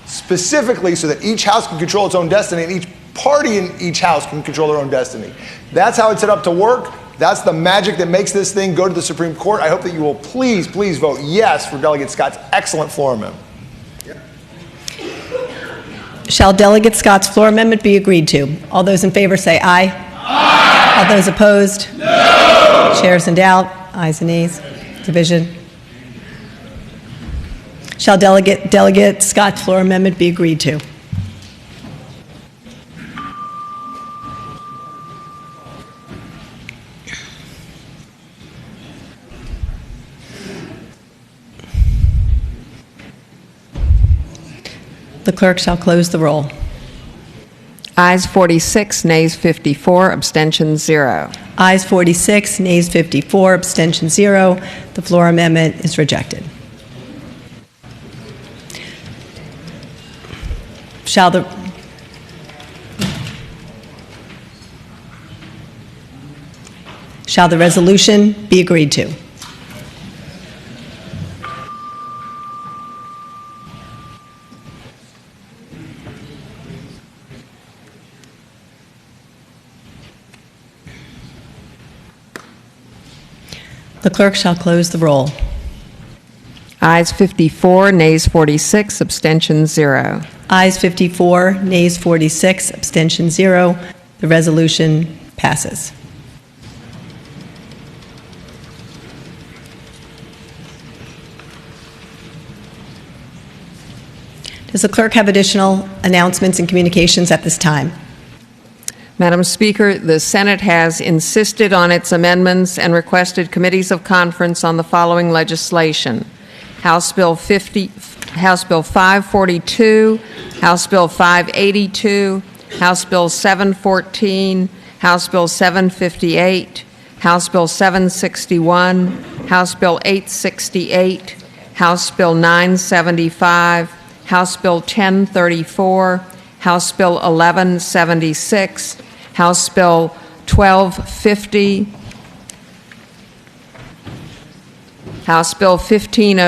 B: specifically so that each house can control its own destiny, and each party in each house can control their own destiny. That's how it's set up to work. That's the magic that makes this thing go to the Supreme Court. I hope that you will please, please vote yes for Delegate Scott's excellent floor amendment.
A: Shall Delegate Scott's floor amendment be agreed to? All those in favor say aye. Aye. All those opposed? No. Chairs in doubt? Ayes and nays. Division. Shall Delegate Scott's floor amendment be agreed to? The clerk shall close the roll.
Q: Ayes 46, nays 54, abstention 0.
A: Ayes 46, nays 54, abstention 0. The floor amendment is rejected. Shall the resolution be agreed to? The clerk shall close the roll.
Q: Ayes 54, nays 46, abstention 0.
A: Ayes 54, nays 46, abstention 0. The resolution passes. Does the clerk have additional announcements and communications at this time?
Q: Madam Speaker, the Senate has insisted on its amendments and requested committees of conference on the following legislation: House Bill 542, House Bill 582, House Bill 714, House Bill 758, House Bill 761, House Bill 868, House Bill 975, House Bill 1034, House Bill 1176, House Bill 1250, House Bill 1509,